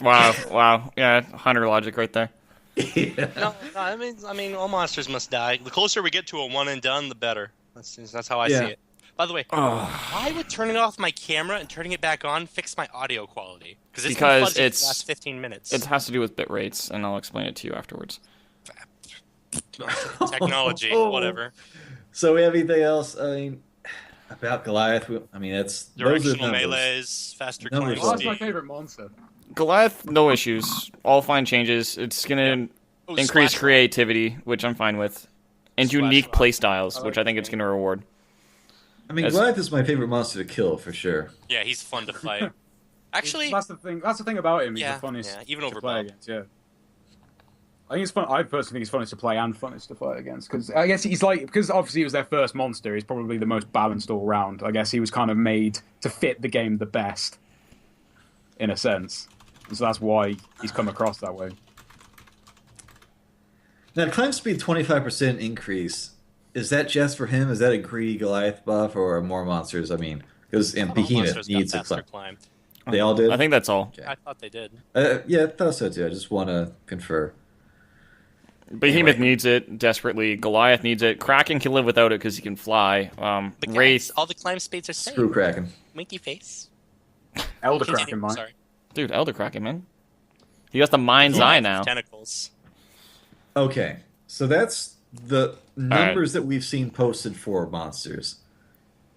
Wow, yeah, Hunter logic right there. yeah. No, I mean, all monsters must die. The closer we get to a one and done, the better. That's how I see it. By the way, why would turning off my camera and turning it back on fix my audio quality? Because it's been fuzzy for the last 15 minutes. It has to do with bit rates, and I'll explain it to you afterwards. Technology, whatever. So we have anything else? I mean, about Goliath? I mean, those are Directional numbers. melees, faster Numbers. climb Well, that's my speed. favorite monster. Goliath, no issues. All fine changes. It's gonna Oh, increase Splash creativity, which I'm fine with, and Splash unique Rock. play styles, I which like I think it's gonna reward. I mean, As- Goliath is my favorite monster to kill for sure. Yeah, he's fun to fight. Actually, That's the thing. That's the thing about him. He's Yeah, the funnest yeah, even to over play Bob. against. Yeah. I think it's fun. I personally think he's funnest to play and funnest to fight against, because I guess he's like, because obviously he was their first monster. He's probably the most balanced all round. I guess he was kind of made to fit the game the best, in a sense. And so that's why he's come across that way. Now, climb speed 25% increase. Is that just for him? Is that a greedy Goliath buff, or more monsters? I mean, because all Behemoth monsters got needs a faster climb. climb. They all did. I think that's all. I thought they did. Yeah, I thought so too. I just want to confer. Behemoth Anyway. needs it desperately. Goliath needs it. Kraken can live without it because he can fly. But Wraith, guys, all the climb speeds are same. Screw Kraken. Winky face. Elder Continue. Kraken, mate. Sorry. dude, Elder Kraken, man. He got the mind's eye now. Tentacles. Okay, so that's the numbers that we've seen posted for monsters.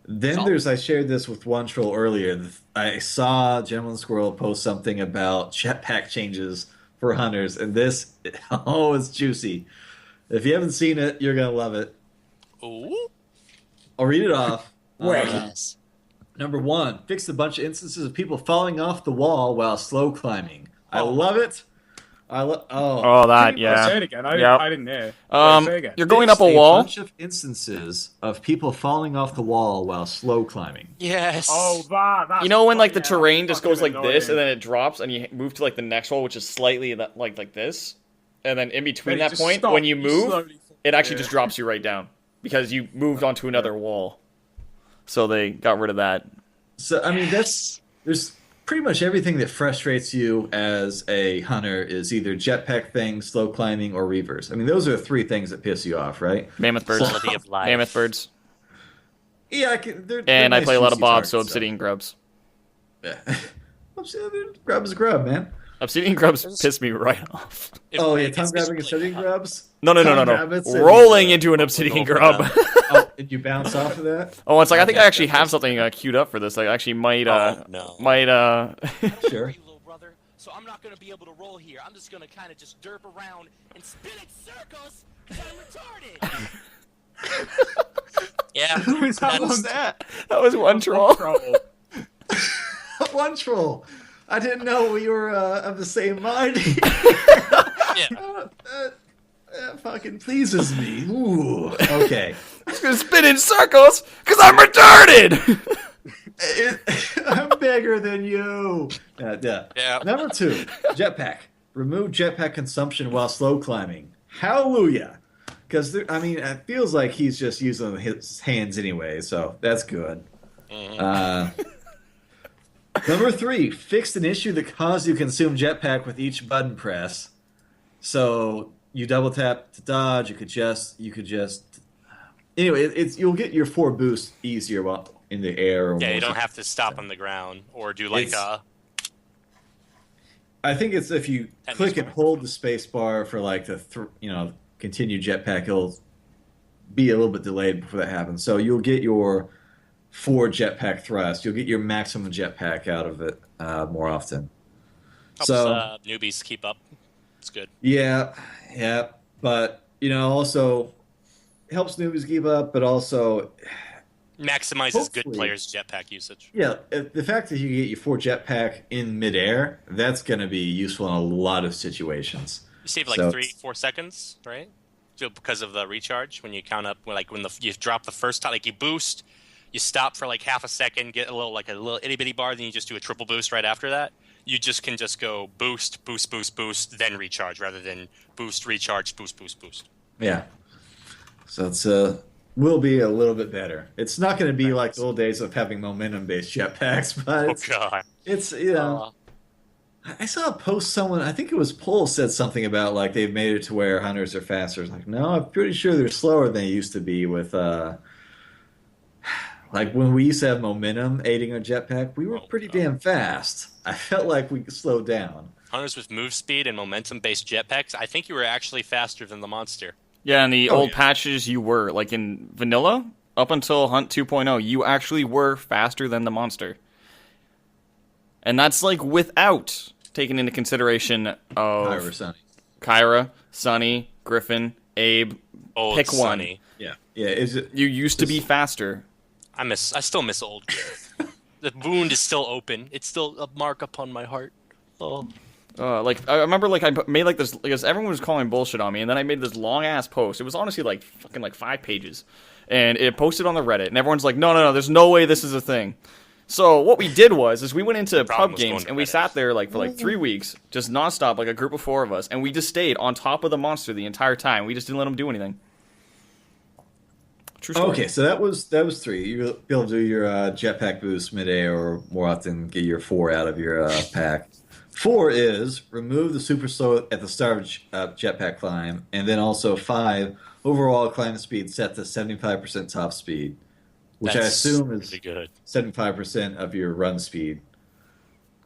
Then I shared this with one troll earlier. I saw Gentleman Squirrel post something about jetpack changes for hunters, and this, it's juicy. If you haven't seen it, you're gonna love it. Ooh. I'll read it off. Wait. Yes. Number 1, fixed a bunch of instances of people falling off the wall while slow climbing. I love it. Oh, that, yeah. Say it again. I didn't hear. Say it again. You're going up a Fixed wall. bunch of instances of people falling off the wall while slow climbing. Yes. Oh, that's You know when like the fucking- terrain that's just goes like fucking this, and annoying. then it drops, and you move to like the next wall, which is slightly like this, and then in between Then you that just point, stop, when you you move, slowly- it actually Yeah. just drops you right down because you moved onto another wall. So they got rid of that. So I mean, there's pretty much everything that frustrates you as a hunter is either jetpack things, slow climbing, or reavers. I mean, those are the 3 things that piss you off, right? Mammoth birds, Quality of life. mammoth birds, Yeah, they're and I nice, play a lot of juicy Bob, so targets, obsidian grubs. Yeah. Grub is grub, man. Obsidian grubs piss me right off. Oh yeah, It's tongue grabbing just obsidian like- grubs. No, Tongue rabbits and- rolling into an obsidian Go for grub. that. Oh, did you bounce off of that? Oh, it's like I think I actually have something queued up for this. I actually might, Oh, no. Sure. You little brother. So I'm not gonna be able to roll here. I'm just gonna kind of just derp around and spin in circles because I'm retarded. Yeah. That was that? That was one troll. One troll. I didn't know we were of the same mind. Yeah. Fine. fucking pleases me. Ooh, okay. It's gonna spin in circles because I'm retarded. I'm bigger than you. Yeah. Number 2, jetpack. Remove jetpack consumption while slow climbing. Hallelujah. Because, it feels like he's just using his hands anyway, so that's good. Number 3, fixed an issue that caused you to consume jetpack with each button press. So you double tap to dodge. You could just. Anyway, you'll get your 4 boosts easier while in the air. Yeah, you don't have to stop on the ground or do like I think it's if you click and hold the space bar for like the continue jetpack, it'll be a little bit delayed before that happens. So you'll get your 4 jetpack thrust. You'll get your maximum jetpack out of it more often. helps newbies keep up. It's good. Yeah, but also helps newbies keep up, but also Maximizes good players' jetpack usage. Yeah, the fact that you get your 4 jetpack in midair, that's going to be useful in a lot of situations. You save like 3-4 seconds, right? So because of the recharge, when you count up, when you drop the first time, like you boost, you stop for like half a second, get a little itty bitty bar, then you just do a triple boost right after that. You can just go boost, boost, boost, boost, then recharge rather than boost, recharge, boost, boost, boost. Yeah. So it's will be a little bit better. It's not going to be like the old days of having momentum-based jetpacks, but it's I saw a post I think it was Pohl said something about like they've made it to where hunters are faster. It's like, no, I'm pretty sure they're slower than they used to be with like when we used to have momentum aiding our jetpack, we were pretty damn fast. I felt like we slowed down. Hunters with move speed and momentum-based jetpacks, I think you were actually faster than the monster. Yeah, in the old patches, you were. Like in Vanilla, up until Hunt 2.0, you actually were faster than the monster. And that's like without taking into consideration of Kyra, Sunny, Griffin, Abe. Old pick Sunny. One. Yeah. Is it? You used to be faster. I still miss old. The wound is still open. It's still a mark upon my heart. Oh. Like I remember, like I made like this because everyone was calling bullshit on me, and then I made this long ass post. It was honestly like fucking like 5 pages, and it posted on the Reddit, and everyone's like, no, there's no way this is a thing. So what we did is we went into pub games and we sat there like for like 3 weeks, just nonstop, like a group of 4 of us, and we just stayed on top of the monster the entire time. We just didn't let him do anything. True story. Okay, so that was 3. You'll be able to do your jetpack boost midair, or more often get your 4 out of your pack. 4 is remove the super slow at the start of jetpack climb, and then also 5, overall climb speed set to 75% top speed, which I assume is good. 75% of your run speed.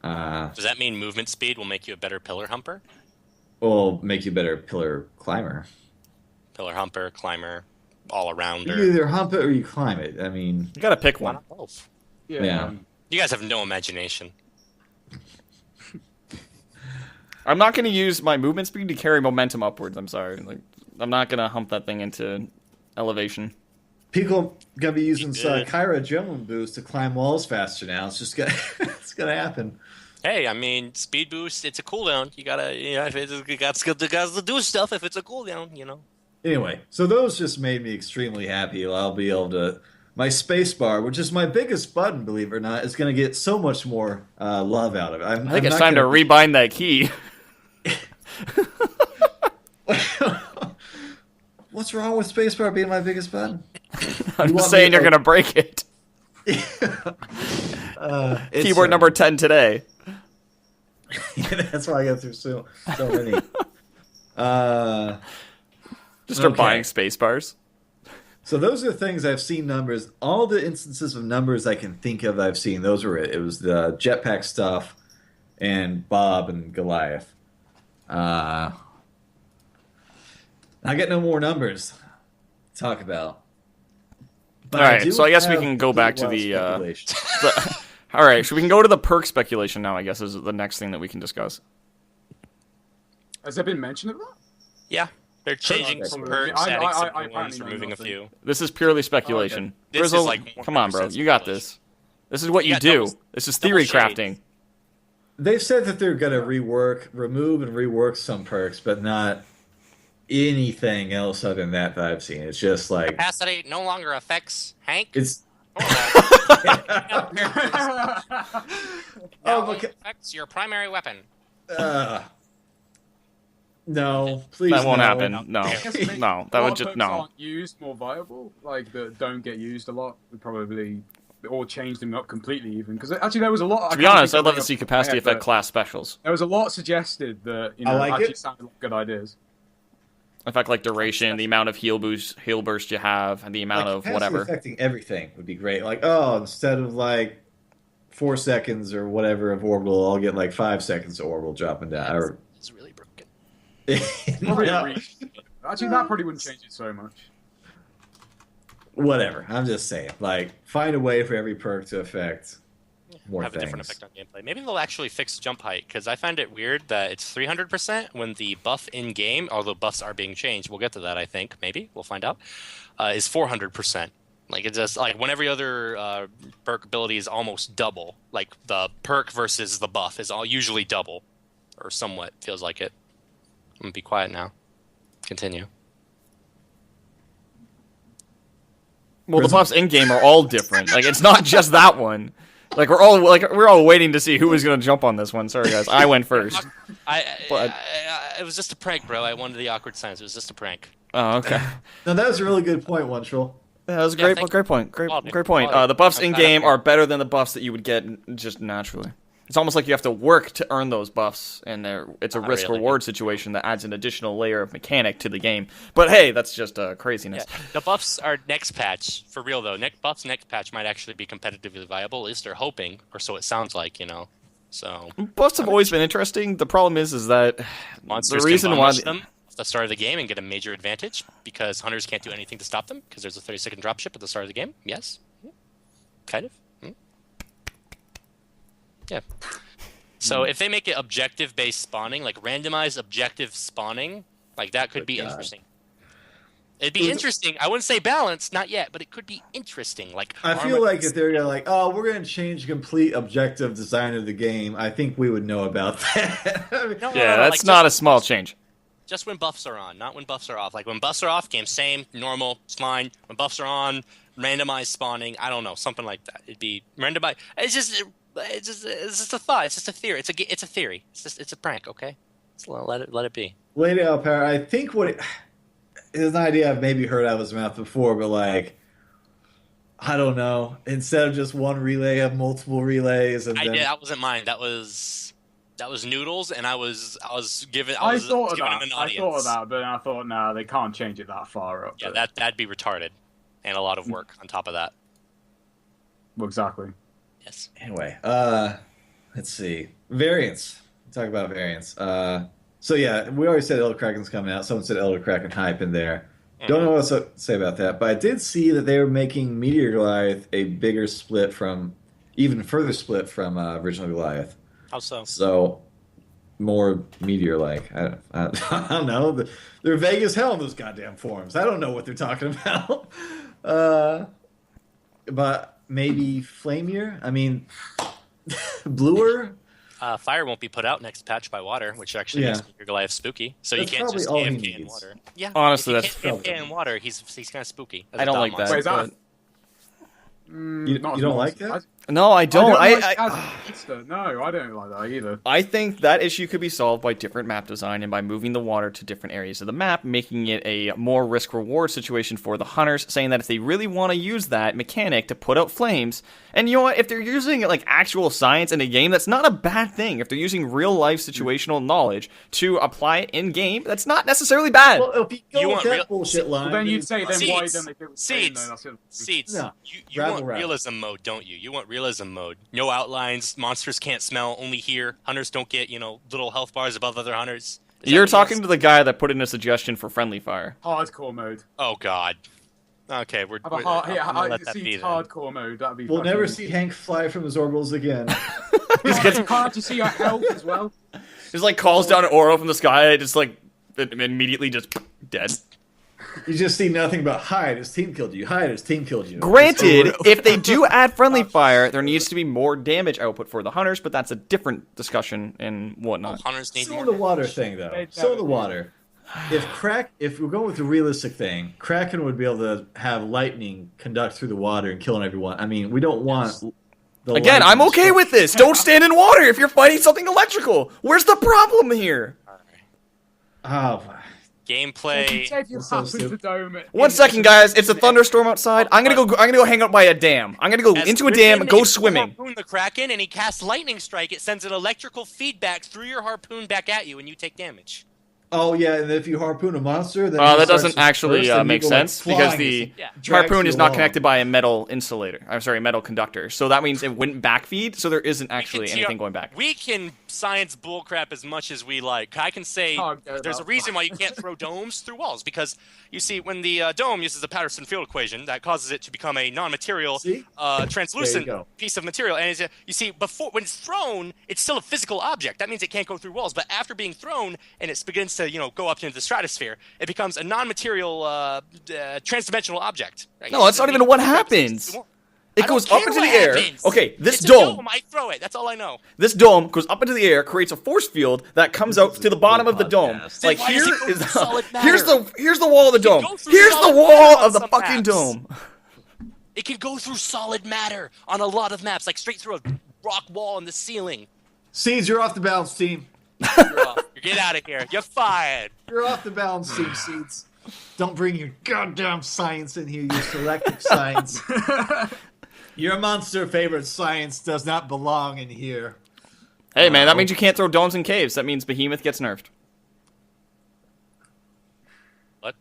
Does that mean movement speed will make you a better pillar humper? Will make you a better pillar climber. Pillar humper, climber, all arounder. You either hump it or you climb it. I mean, you gotta pick one. Both. Yeah. You guys have no imagination. I'm not going to use my movement speed to carry momentum upwards. I'm sorry. Like, I'm not going to hump that thing into elevation. People gonna be using Kyra adrenaline boost to climb walls faster now. It's just it's gonna happen. Hey, I mean, speed boost. It's a cooldown. You gotta, if you got to do stuff. If it's a cooldown, Anyway, so those just made me extremely happy. I'll be able to. My space bar, which is my biggest button, believe it or not, is going to get so much more love out of it. I think it's time to rebind that key. What's wrong with spacebar being my biggest button? I'm just saying you're going to break it. Keyboard number 10 today. That's why I got through so many. Just start buying spacebars. So those are the things I've seen numbers. All the instances of numbers I can think of I've seen, those were it. It was the jetpack stuff and Bob and Goliath. I got no more numbers to talk about. But all right, so I guess we can go back to the all right, so we can go to the perk speculation now, I guess, is the next thing that we can discuss. Has there been mention of that? Yeah. They're changing some perks, adding some new ones, removing a few. This is purely speculation. Okay. This Grizzle, is like come on, bro. You got this. This is what you do. This is theory crafting. They've said that they're going to remove and rework some perks, but not anything else other than that I've seen. It's just like Capacity no longer affects Hank. it's. Now Oh, only affects your primary weapon. No, please. That won't no. happen. No, I guess maybe no, a that lot would of just perks no. aren't used more viable, like that don't get used a lot. Would probably or change them up completely even because actually there was a lot. To be honest, I'd love to see capacity effect class specials. There was a lot suggested that I like actually it. sounded like good ideas. In fact, like duration, the amount of heal burst you have, and the amount of Capacity whatever. affecting everything would be great. Like, oh, instead of like 4 seconds or whatever of orbital, I'll get like 5 seconds of orbital dropping down. Or It's really broken. No, Actually, that probably wouldn't change it so much. whatever. I'm just saying, like, find a way for every perk to affect more Have a different things. effect on gameplay. Maybe they'll actually fix jump height because I find it weird that it's 300% when the buff in game, although buffs are being changed. We'll get to that. I think maybe we'll find out. Is 400%. Like it's just like when every other perk ability is almost double. Like the perk versus the buff is all usually double, or somewhat feels like it. I'm gonna be quiet now. Continue. Well, the buffs in game are all different. Like it's not just that one. Like we're all waiting to see who was gonna jump on this one. Sorry guys, I went first. It was just a prank, bro. I wanted the awkward silence. It was just a prank. Oh, okay. No, that was a really good point, One Troll. Yeah, that was a Yeah, great thank point. Great Quality. point. Quality. The buffs I'm in glad game I'm here. are better than the buffs that you would get just naturally. It's almost like you have to work to earn those buffs, and it's a Not risk really. reward situation that adds an additional layer of mechanic to the game. But hey, that's just craziness. Yeah, the buffs are next patch for real though. Buffs next patch might actually be competitively viable. At least they're hoping, or so it sounds like, So Buffs have always been interesting. The problem is that monsters the reason can why bumrush them at the start of the game and get a major advantage because hunters can't do anything to stop them because there's a 30-second dropship at the start of the game. Yes, kind of. Yeah. So if they make it objective-based spawning, like randomized objective spawning, like that could be God. interesting. It'd be interesting. I wouldn't say balanced, not yet, but it could be interesting. Like I feel like if they're gonna oh, we're gonna change complete objective design of the game, I think we would know about that. I mean, No, yeah, that's like, not a just- small change. Just when buffs are on, not when buffs are off. Like when buffs are off, game same, normal, it's fine. When buffs are on, randomized spawning, I don't know, something like that. It'd be randomized. It's just a thought. It's just a theory. It's a theory. It's a prank. Okay, just let it be. Lady Alpower, I think it's an idea I've maybe heard out of his mouth before, but like, I don't know. Instead of just one relay, have multiple relays, and I then did. That wasn't mine. That was Noodles, and I was giving. I I was thought of giving that. him an I audience. thought of that, but I thought, nah, they can't change it that far up. Yeah, but- that'd be retarded, and a lot of work on top of that. Well, exactly. Yes. anyway. Let's see variants. Talk about variants. So yeah, we already said Elder Kraken's coming out. Someone said Elder Kraken hype in there. Don't know what else to say about that, but I did see that they were making Meteor Goliath a bigger split from, even further split from original Goliath. How so? So more meteor-like. I don't know. They're vague as hell in those goddamn forums. I don't know what they're talking about. But maybe flamier. I mean, bluer. Fire won't be put out next patch by water, which actually Yeah. makes Meteor Goliath spooky. So That's you can't probably just all he AFK in needs. water. Yeah. Honestly, if that's you can't probably- AFK in water. He's kind of spooky. as I a don't dot like that. monster. Wait, is that? but- You Not as don't much. like that? No, I don't. like I as a monster. No, I don't like that either. I think that issue could be solved by different map design and by moving the water to different areas of the map, making it a more risk-reward situation for the hunters, saying that if they really want to use that mechanic to put out flames, and you know what, if they're using like actual science in a game, that's not a bad thing. If they're using real-life situational knowledge to apply it in-game, that's not necessarily bad. Well, if you go You with want that real- bullshit line, Well, then you'd say, then why Seeds. then they do it with Seeds. flame, though? That's the other thing. Seeds. No. You Rabble, want rabble. realism mode, don't you? You want realism mode. No outlines. Monsters can't smell. Only hear. Hunters don't get, little health bars above other hunters. Is You're that talking to the guy that put in a suggestion for friendly fire. Hardcore mode. Oh God. Okay, we're. Have a we're hard, I'm yeah, gonna let that see be then. hardcore mode. That'd be. we'll fucking- never see Hank fly from his orbitals again. You can't actually see your health as well. Just like calls down an aura from the sky, just like immediately just dead. You just see nothing but hide. His team killed you. Hide. His team killed you. Granted, if they do add friendly fire, there needs to be more damage output for the hunters, but that's a different discussion and whatnot. Hunters need So more. in the water thing though. So in the water. if we're going with the realistic thing, Kraken would be able to have lightning conduct through the water and killing everyone. I mean, we don't want the Again, I'm lightning okay struck- with this. Don't stand in water if you're fighting something electrical. Where's the problem here? Oh, Gameplay. Say if you That's so happen to stupid. dome. One second, guys. It's a thunderstorm outside. I'm gonna go hang out by a dam. I'm gonna go As into a dam and Griffin, go if you swimming. harpoon the Kraken and he casts lightning strike. It sends an electrical feedback through your harpoon back at you, and you take damage. oh yeah, and if you harpoon a monster, then That he starts doesn't to actually burst and you make go, like, sense because flying the as it Yeah. drags harpoon you is not along. connected by a metal insulator. I'm sorry, metal conductor. So that means it wouldn't backfeed. So there isn't actually anything going back. We can science bullcrap as much as we like. I can say Oh, okay, there's a well. reason why you can't throw domes through walls, because you see when the dome uses the Patterson field equation, that causes it to become a non-material, See? translucent There you go. piece of material. And you see, before when it's thrown, it's still a physical object. That means it can't go through walls. But after being thrown and it begins to go up into the stratosphere, it becomes a non-material, transdimensional object. Right? No, that's not even what happens. It I don't goes up care into what the air. happens. Okay, this It's a dome. I throw it. That's all I know. This dome goes up into the air, creates a force field that comes out to the bottom of the dome. podcast. Like Then why here does it go is through solid here's the wall of the can dome. go through Here's the solid wall matter on of the some fucking maps. dome. It can go through solid matter on a lot of maps, like straight through a rock wall in the ceiling. Seeds, you're off the balance team. You're off. Get out of here. You're fired. You're off the balance team, Seeds. Don't bring your goddamn science in here, you selective science. Your monster favorite science does not belong in here. Hey man, that means you can't throw domes in caves. That means Behemoth gets nerfed. What?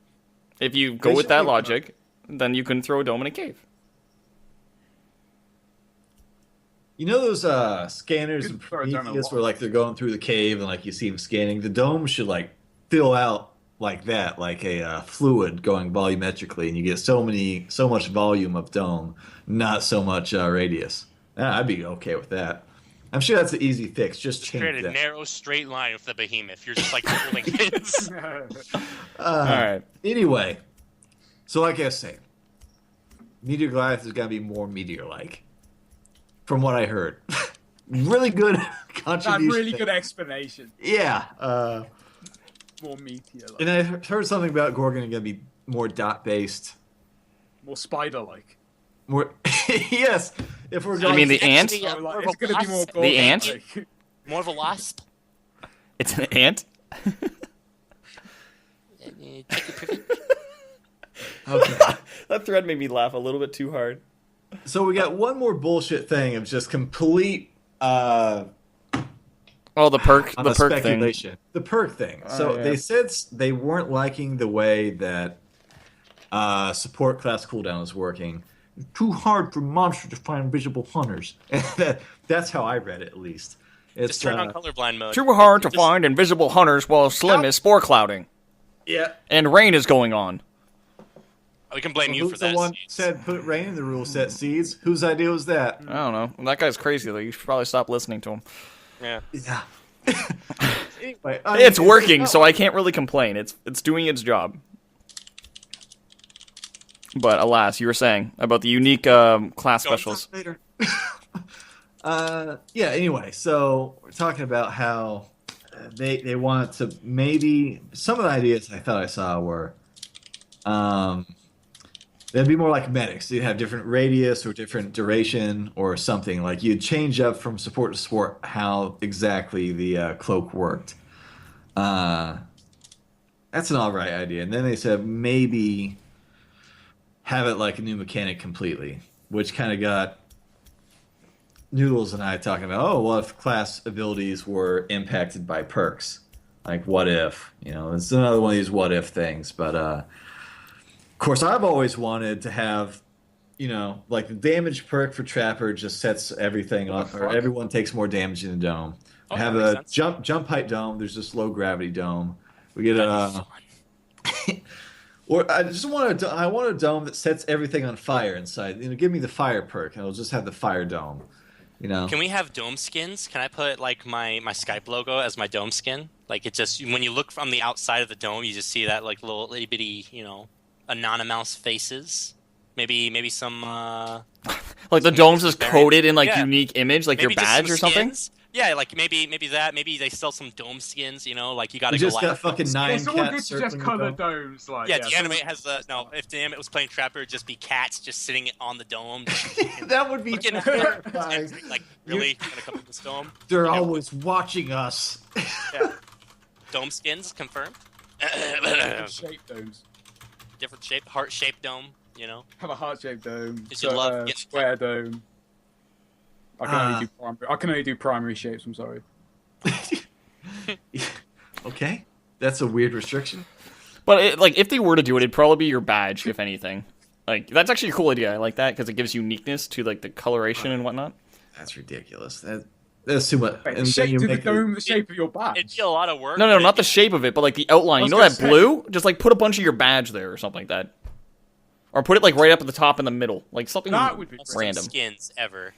If you go They with should that be- logic, then you can throw a dome in a cave. You know those scanners in Good for a dome Prometheus of where like they're going through the cave and like you see them scanning? The dome should like fill out like that, like a fluid going volumetrically, and you get so much volume of dome, not so much radius. I'd be okay with that. I'm sure that's an easy fix. Just change Create a that. narrow straight line with the behemoth. You're just like holding his. All right. Anyway, so like I say, Meteor Goliath is gonna be more meteor-like, from what I heard. Really good That contribution. really good explanation. Yeah. More meteor, And I heard something about Gorgon gonna be more dot-based. more spider-like. More, yes. If we're You going, mean the ant? Actually, So, like, more it's of a gonna be more wasp. The ant? Gorgon-like. More of a wasp. It's an ant. Check your privilege. okay. That thread made me laugh a little bit too hard. So we got one more bullshit thing of just complete Oh, the perk on thing. speculation. The perk thing. So yeah. they said they weren't liking the way that support class cooldown is working. Too hard for monsters to find visible hunters. That's how I read it, at least. It's Just turn on colorblind mode. Too hard to Just- find invisible hunters while Slim How- is spore clouding yeah. and rain is going on. We can blame you Who's for the that. one Seeds. said put rain in the rule set, Seeds? Whose idea was that? I don't know. That guy's crazy though. You should probably stop listening to him. Yeah. Yeah. Anyway, It's working, so I can't really complain. It's doing its job. But alas, you were saying about the unique class specials. Later. Yeah. Anyway, so we're talking about how they want to maybe some of the ideas I thought I saw were they'd be more like medics. You'd have different radius or different duration or something. Like you'd change up from support to support how exactly the cloak worked. That's an all right idea. And then they said maybe have it like a new mechanic completely, which kind of got Noodles and I talking about, oh, well, if class abilities were impacted by perks, like what if? You know, it's another one of these what if things. But of course, I've always wanted to have, you know, like the damage perk for Trapper just sets everything on, or everyone takes more damage in the dome. Oh, Have that a makes sense. jump height dome. There's this low gravity dome. We get That'd a. be fun. Or I just want I want a dome that sets everything on fire inside. You know, give me the fire perk, and it'll just have the fire dome. You know, Can we have dome skins? Can I put like my Skype logo as my dome skin? Like it just when you look from the outside of the dome, you just see that like little itty bitty, you know, anonymous faces. Maybe some Like the dome's just variant. coded in like Yeah. unique image, like your maybe just badge some or something. skins. Yeah, like maybe that. Maybe they sell some dome skins. You know, like you got to You go just got fucking 9 someone cats could just circling color the dome. domes. Like, Yeah, the someone- anime has the no. If the anime was playing Trapper, it'd just be cats just sitting on the dome. That would be Fucking terrifying. like really gonna come to this dome. They're always watching us. Yeah. Dome skins confirmed. shaped domes. Different shape, heart-shaped dome. You know. Have a heart-shaped dome. Did you love getting- square dome? I can only do primary shapes. I'm sorry. Okay, that's a weird restriction. But like, if they were to do it, it'd probably be your badge, if anything. Like, that's actually a cool idea. I like that because it gives uniqueness to like the coloration and whatnot. That's ridiculous. That's too much. Wait, And shape, then you do the make dome the shape of your It'd badge. be a lot of work. No, but not the it'd shape of it, but like the outline. I You was know that gonna blue? Just like put a bunch of your badge there or something like that. Or put it like right up at the top in the middle, like something That would be be random. skins ever.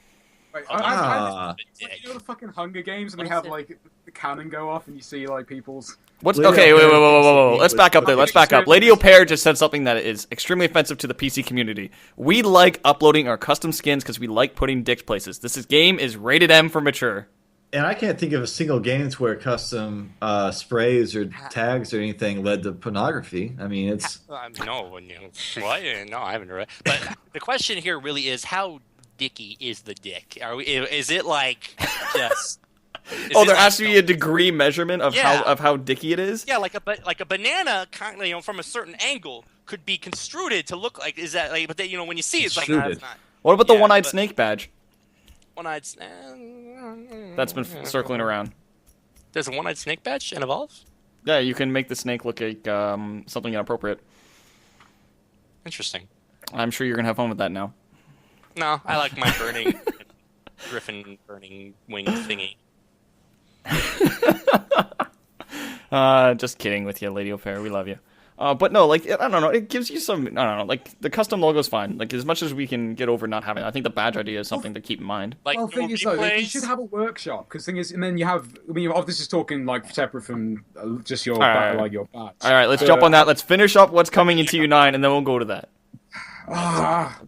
Wait, Ah. like, you know the fucking Hunger Games, and they have like the cannon go off, and you see like people's. What's Lady okay? Au Wait, Pair wait, wait, wait, thinks wait, the wait. Let's game back was up there. Let's fucking back up. stupid. Lady Au Pair just said something that is extremely offensive to the PC community. We like uploading our custom skins because we like putting dicks places. Game is rated M for mature. And I can't think of a single game where custom sprays or tags or anything led to pornography. I mean, it's No, what? No, I haven't read. But the question here really is, how dicky is the dick? Is it like just? Oh, there has to be a degree measurement of Yeah. how dicky it is. Yeah, like a banana, kind of, from a certain angle could be construed to look like. Is that like? But then, when you see it, it's like, nah, Construed. it's not. What about the Yeah, one-eyed but- snake badge? One-eyed. That's been circling around. There's a one-eyed snake badge in Evolve. Yeah, you can make the snake look like something inappropriate. Interesting. I'm sure you're gonna have fun with that now. No, I like my burning griffin burning wing thingy. Just kidding with you, Lady Au Pair. We love you. But no, like, I don't know. It gives you some, I don't know, like, the custom logo's fine. Like, as much as we can get over not having it, I think the badge idea is something to keep in mind. Like, Well, the thing is, though, you should have a workshop, because thing is, and then you have. I mean, you're obviously talking like separate from just your Alright. like your badge. All right, let's jump on that. Let's finish up what's coming into U9, and then we'll go to that.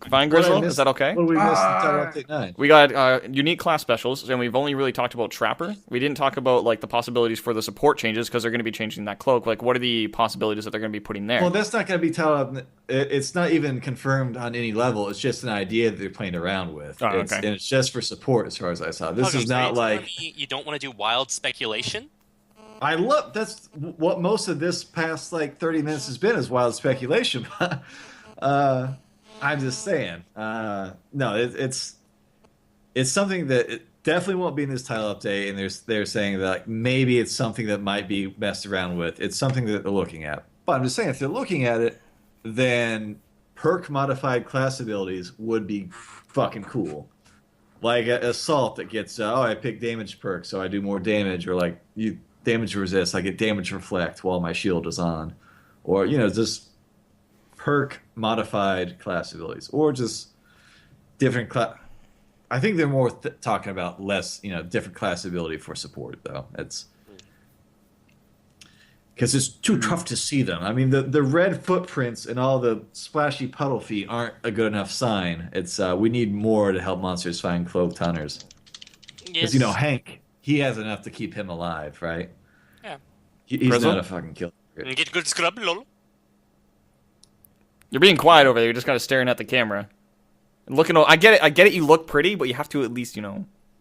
Fine, Grizzle? Is that okay? What do we miss in Title Update 9? We got unique class specials, and we've only really talked about Trapper. We didn't talk about like the possibilities for the support changes because they're going to be changing that cloak. Like, what are the possibilities that they're going to be putting there? Well, that's not going to be Title It's not even confirmed on any level. It's just an idea that they're playing around with. Oh, And it's just for support, as far as I saw. This is not like... You don't want to do wild speculation? That's what most of this past, 30 minutes has been, is wild speculation. I'm just saying. No, it's something that it definitely won't be in this title update, and they're saying that maybe it's something that might be messed around with. It's something that they're looking at. But I'm just saying, if they're looking at it, then perk modified class abilities would be fucking cool. Like assault that gets, I pick damage perk, so I do more damage, or you damage resist, I get damage reflect while my shield is on, or just perk modified class abilities, or just different class. I think they're more talking about less, different class ability for support, though. It's because it's too tough to see them. I mean, the red footprints and all the splashy puddle feet aren't a good enough sign. It's we need more to help monsters find cloaked hunters. Because Yes. Hank, he has enough to keep him alive, right? Yeah. He's Grizzle? not a fucking killer. Get good scrub, lol. You're being quiet over there. You're just kind of staring at the camera. And looking. I get it. You look pretty, but you have to at least,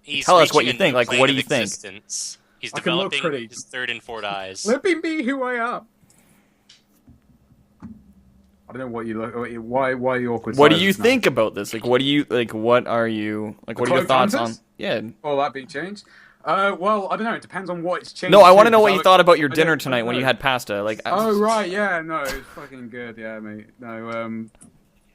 He's Tell us what reaching you think, a new like, plane what do of you think? existence. He's I can look developing pretty. his third and fourth eyes. Let me be who I am. I don't know what you look. Why are you awkward? What do you silence now? think about this? Like, what do you like? What are you like? What are your cloaked thoughts hunters? on? Yeah. Oh, that being changed. Well, I don't know. It depends on what it's changed. No, I want to know to, what 'cause you I thought about your I dinner don't tonight when know. you had pasta. Like, Oh right, yeah, no, it's fucking good, yeah, mate. No,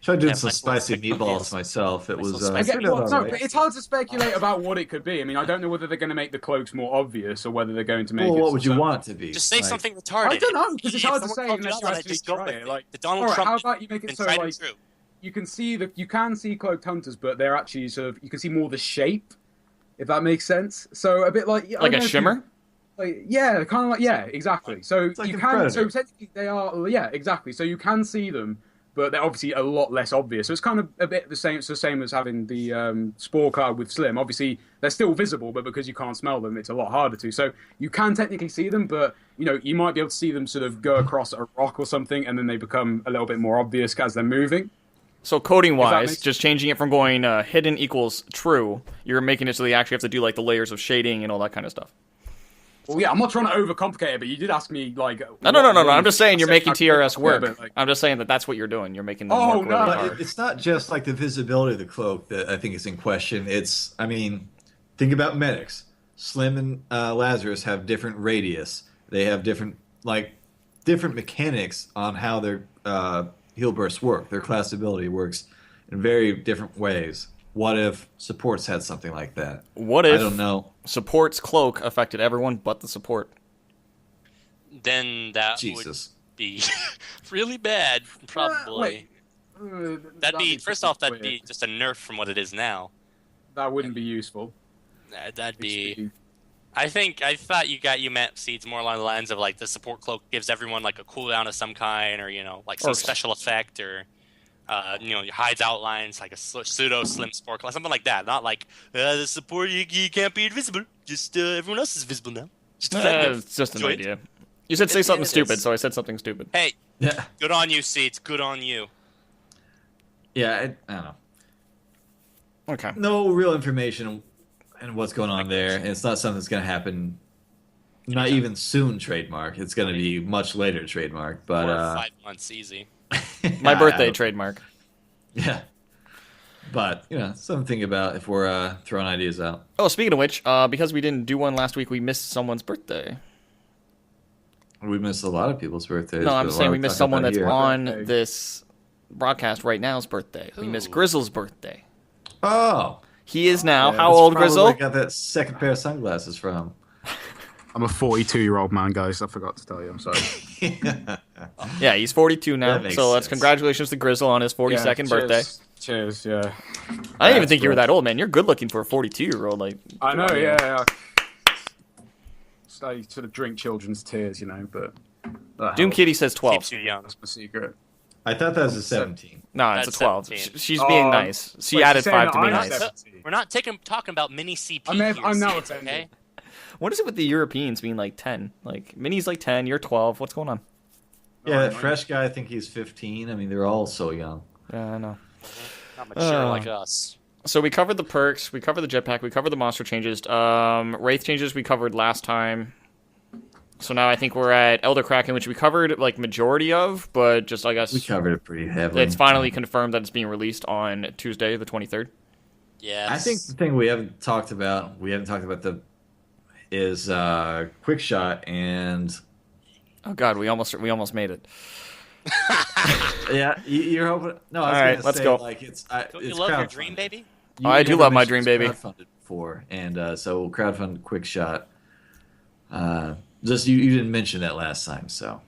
Tried doing Yeah, some my spicy little meatballs yes. myself. It My was. little I spicy turned well, out no, all right. but it's hard to speculate about what it could be. I mean, I don't know whether they're going to make the cloaks more obvious or whether they're going to make Well, it. what would you so- want it to be? Just say Like, something retarded. I don't know because it's If hard to someone say told unless you that, actually just go try with it. Like, the Donald all right, Trump how about you make it been so tried and like true. you can see cloaked hunters, but they're actually sort of you can see more the shape, if that makes sense. So a bit like I like don't a know if shimmer. yeah, kind of like exactly. So like you in can Predator. so technically they are exactly. So you can see them, but they're obviously a lot less obvious. So it's kind of a bit the same. It's the same as having the spore cloud with Slim. Obviously, they're still visible, but because you can't smell them, it's a lot harder to. So you can technically see them, but you might be able to see them sort of go across a rock or something, and then they become a little bit more obvious as they're moving. So coding-wise, just changing it from going hidden equals true, you're making it so they actually have to do like the layers of shading and all that kind of stuff. Well, yeah, I'm not trying to overcomplicate it, but you did ask me, like... No. I'm just saying you're making TRS work. I'm just saying that's what you're doing. You're making them work really hard. It's not just like the visibility of the cloak that I think is in question. It's, I mean, think about medics. Slim and Lazarus have different radius. They have different mechanics on how their heal bursts work. Their class ability works in very different ways. What if supports had something like that? What if I don't know. Support's cloak affected everyone but the support? Then that would be really bad, probably. That'd be just a nerf from what it is now. That wouldn't be useful. That'd be... I thought you meant Seeds more along the lines of like the support cloak gives everyone like a cooldown of some kind, or like some special effect, or hides outlines like a pseudo slim support cloak, something like that. Not like the support you can't be invisible. Just everyone else is visible now. It's just an idea. You said say something stupid, so I said something stupid. Hey, good on you, Seeds. Good on you. Yeah, I don't know. Okay. No real information and what's going on there, and it's not something that's going to happen. Not even soon. Trademark. It's going to be much later. Trademark, but 5 months easy. My birthday trademark. Yeah, but something about if we're throwing ideas out. Oh, speaking of which, because we didn't do one last week, we missed someone's birthday. We missed a lot of people's birthdays. No, I'm saying we missed someone that's on this broadcast right now's birthday. We missed Grizzle's birthday. Oh. He is now, how old, Grizzle? I got that second pair of sunglasses from. I'm a 42-year-old man, guys. I forgot to tell you. I'm sorry. Yeah, he's 42 now. So sense. Congratulations to Grizzle on his 42nd birthday. Cheers, yeah. I didn't even think you were that old, man. You're good looking for a 42-year-old. I know, yeah. I sort of drink children's tears, but... Doom Kitty says 12. Keeps you young. That's my secret. I thought that was a 17. No, it's a 12. 17. She's being nice. She added 5 to be nice. 17. We're not talking about mini CP I'm now here, okay? What is it with the Europeans being like 10? Like, Minnie's like 10, you're 12. What's going on? Yeah, that fresh guy, I think he's 15. I mean, they're all so young. Yeah, I know. Not mature like us. So we covered the perks, we covered the jetpack, we covered the monster changes. Wraith changes we covered last time. So now I think we're at Elder Kraken, which we covered like majority of, but just I guess we covered it pretty heavily. It's finally confirmed that it's being released on Tuesday, the 23rd. Yes. I think the thing we haven't talked about is Quick Shot and. Oh God, we almost made it. Yeah, you're hoping. No, I was all right, gonna let's say, go. Like it's. Don't you love your dream baby? I do love my dream baby. Crowdfunded before, and so we'll crowdfund Quick Shot. Just you didn't mention that last time, so.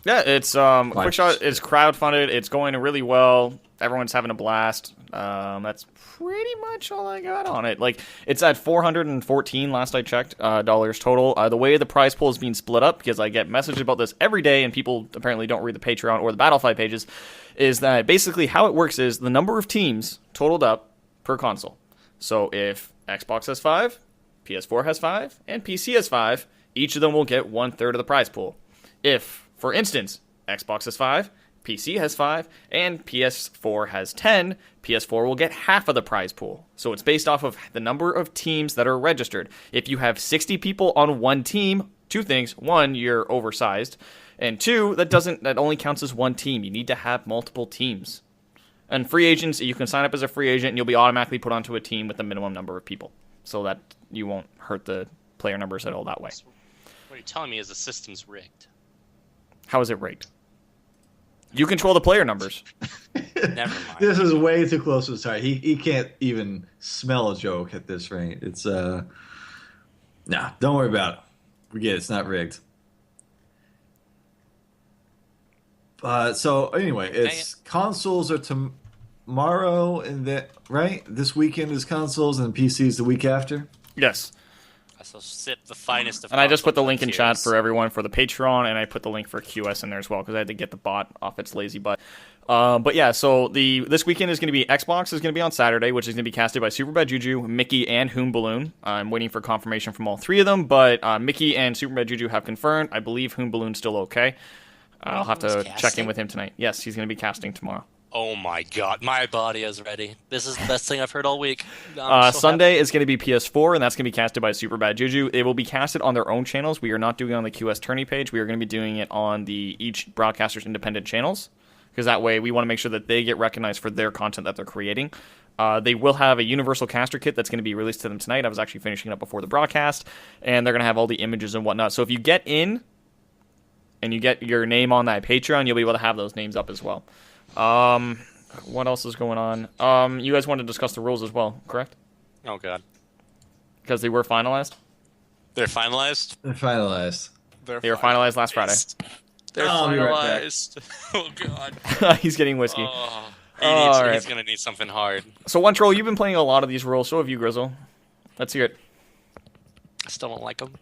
Yeah, it's Quick Shot is crowdfunded. It's going really well. Everyone's having a blast. That's pretty much all I got on it. Like, it's at 414 last I checked dollars total. The way the prize pool is being split up, because I get messages about this every day, and people apparently don't read the Patreon or the Battlefy pages, is that basically how it works is the number of teams totaled up per console. So if Xbox has 5, PS4 has 5, and PC has 5, each of them will get 1/3 of the prize pool. If, for instance, Xbox has 5, PC has 5, and PS4 has 10, PS4 will get half of the prize pool. So it's based off of the number of teams that are registered. If you have 60 people on one team, two things. One, you're oversized. And two, that only counts as one team. You need to have multiple teams. And free agents, you can sign up as a free agent and you'll be automatically put onto a team with a minimum number of people. So that you won't hurt the player numbers at all that way. What you're telling me is the system's rigged. How is it rigged? You control the player numbers. Never mind. This is way too close to his heart. He can't even smell a joke at this rate. It's nah, don't worry about it. We get it. It's not rigged. So anyway, it's consoles are tomorrow, and that right. This weekend is consoles, and PCs the week after. Yes. So sip the finest of And I just put the coffee link in tears. chat for everyone for the Patreon, and I put the link for QS in there as well because I had to get the bot off its lazy butt. But yeah, so this weekend is going to be Xbox is going to be on Saturday, which is going to be casted by Superbad Juju, Mickey, and Hoon Balloon. I'm waiting for confirmation from all three of them, but Mickey and Superbad Juju have confirmed. I believe Hoon Balloon's still okay. I'll have to check in with him tonight. Yes, he's going to be casting tomorrow. Oh my god, my body is ready. This is the best thing I've heard all week. I'm so Sunday happy. is going to be PS4, and that's going to be casted by Superbad Juju. It will be casted on their own channels. We are not doing it on the QS tourney page. We are going to be doing it on each broadcaster's independent channels, because that way we want to make sure that they get recognized for their content that they're creating. They will have a universal caster kit that's going to be released to them tonight. I was actually finishing it up before the broadcast, and they're going to have all the images and whatnot. So if you get in and you get your name on that Patreon, you'll be able to have those names up as well. What else is going on? You guys want to discuss the rules as well, correct? Oh god. Because they were finalized? They're finalized? They're finalized. They were finalized last Friday. They're I'll be right back. finalized. Oh god. He's getting whiskey. Oh, Alright. he's gonna need something hard. So, One Troll, you've been playing a lot of these rules. So have you, Grizzle. Let's hear it. I still don't like them.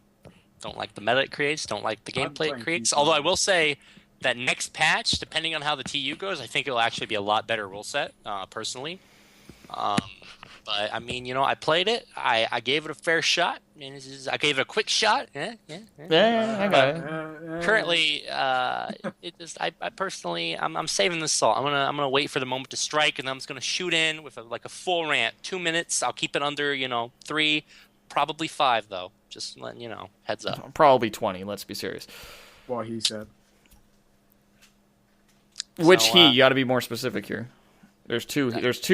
Don't like the meta it creates. Don't like the I'm gameplay playing it creates. FIFA. Although I will say that next patch, depending on how the TU goes, I think it'll actually be a lot better rule set, personally. But I mean, I played it. I gave it a fair shot. I mean, I gave it a quick shot. Yeah. Yeah, I got it. Currently, I personally, I'm saving this salt. I'm gonna wait for the moment to strike, and then I'm just gonna shoot in with a full rant. 2 minutes. I'll keep it under 3, probably 5 though. Just letting you know. Heads up. Probably 20, let's be serious. What he said. Which So, he? You got to be more specific here. There's two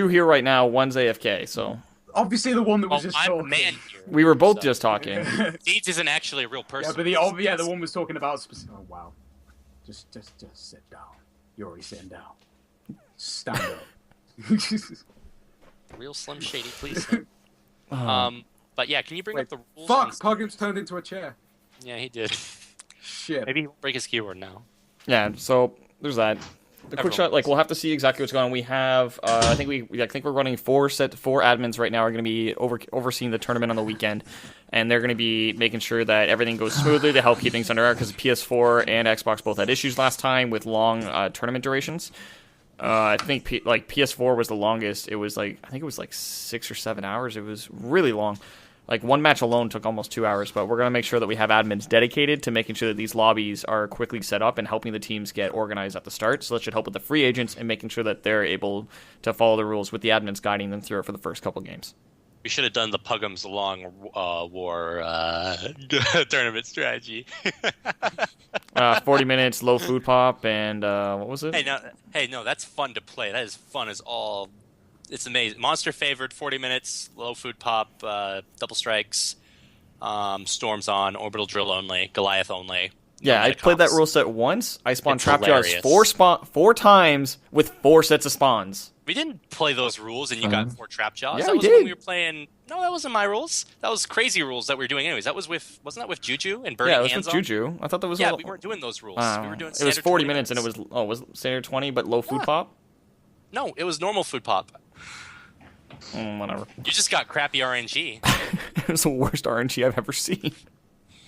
here right now. One's AFK, so. Obviously, the one that Well, was just I'm the talking. man here. We were both So- just talking. Deeds isn't actually a real person. Yeah, but the one was talking about. Oh wow, just sit down. You're already sitting down. Stand up. Real Slim Shady, please. But yeah, can you bring Wait, up the rules? fuck! Puggum's turned into a chair. Yeah, he did. Shit. Maybe he won't break his keyboard now. Yeah, so there's that. The quick shot, we'll have to see exactly what's going on. We have, I think we're running four admins right now are going to be overseeing the tournament on the weekend, and they're going to be making sure that everything goes smoothly to help keep things under because PS4 and Xbox both had issues last time with long tournament durations. I think PS4 was the longest. It was I think it was 6 or 7 hours. It was really long. One match alone took almost 2 hours, but we're going to make sure that we have admins dedicated to making sure that these lobbies are quickly set up and helping the teams get organized at the start. So that should help with the free agents and making sure that they're able to follow the rules with the admins guiding them through it for the first couple games. We should have done the Puggum's Long War tournament strategy. 40 minutes, low food pop, and what was it? Hey, no, that's fun to play. That is fun as all. It's amazing. Monster favored, 40 minutes, low food pop, double strikes, storms on, orbital drill only, Goliath only. Yeah, no I played that metacoms. rule set once. I spawned It's trap jars hilarious. four times with 4 sets of spawns. We didn't play those rules, and you got 4 trap jaws. Yeah, that we was did. when we were playing. No, that wasn't my rules. That was crazy rules that we were doing anyways. Wasn't that with Juju and burning Yeah, it was hands with on? Juju. I thought that was Yeah, a we weren't doing those rules. I don't We were know. doing. It was standard 40 20 minutes, and it was standard 20, but low food Yeah. pop. No, it was normal food pop. Whatever. You just got crappy RNG. It was the worst RNG I've ever seen.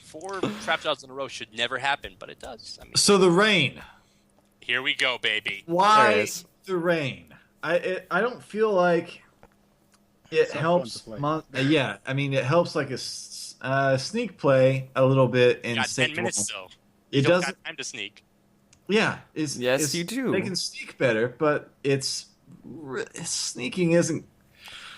4 trap jaws in a row should never happen, but it does. I mean, So the rain. here we go, baby. There Why it is. the rain? I don't feel like it fun helps. to play. Yeah, I mean it helps sneak play a little bit in You got 10 stage minutes one. though. It You don't doesn't. got time to sneak. Yeah, Yes, you do. They can sneak better, but sneaking isn't.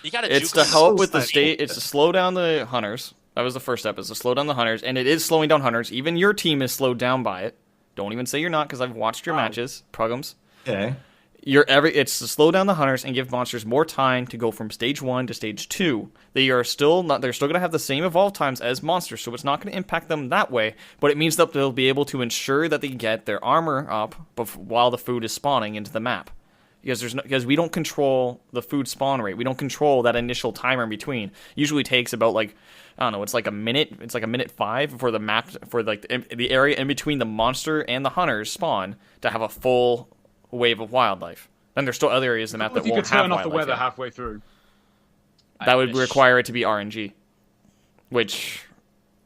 You got to. It's to help with the side. state. It's to slow down the hunters. That was the first step. Is to slow down the hunters, and it is slowing down hunters. Even your team is slowed down by it. Don't even say you're not, because I've watched your matches, Prugums. Okay. It's to slow down the hunters and give monsters more time to go from stage 1 to stage 2. They're still going to have the same evolve times as monsters, so it's not going to impact them that way, but it means that they'll be able to ensure that they get their armor up while the food is spawning into the map. Because we don't control the food spawn rate. We don't control that initial timer in between. Usually takes about I don't know, it's like a minute. It's like a minute 5 for the map, for the area in between the monster and the hunters spawn to have a full wave of wildlife. Then there's still other areas in the map that If you won't could have turn off the wildlife weather yet. halfway through. That would require it to be RNG, which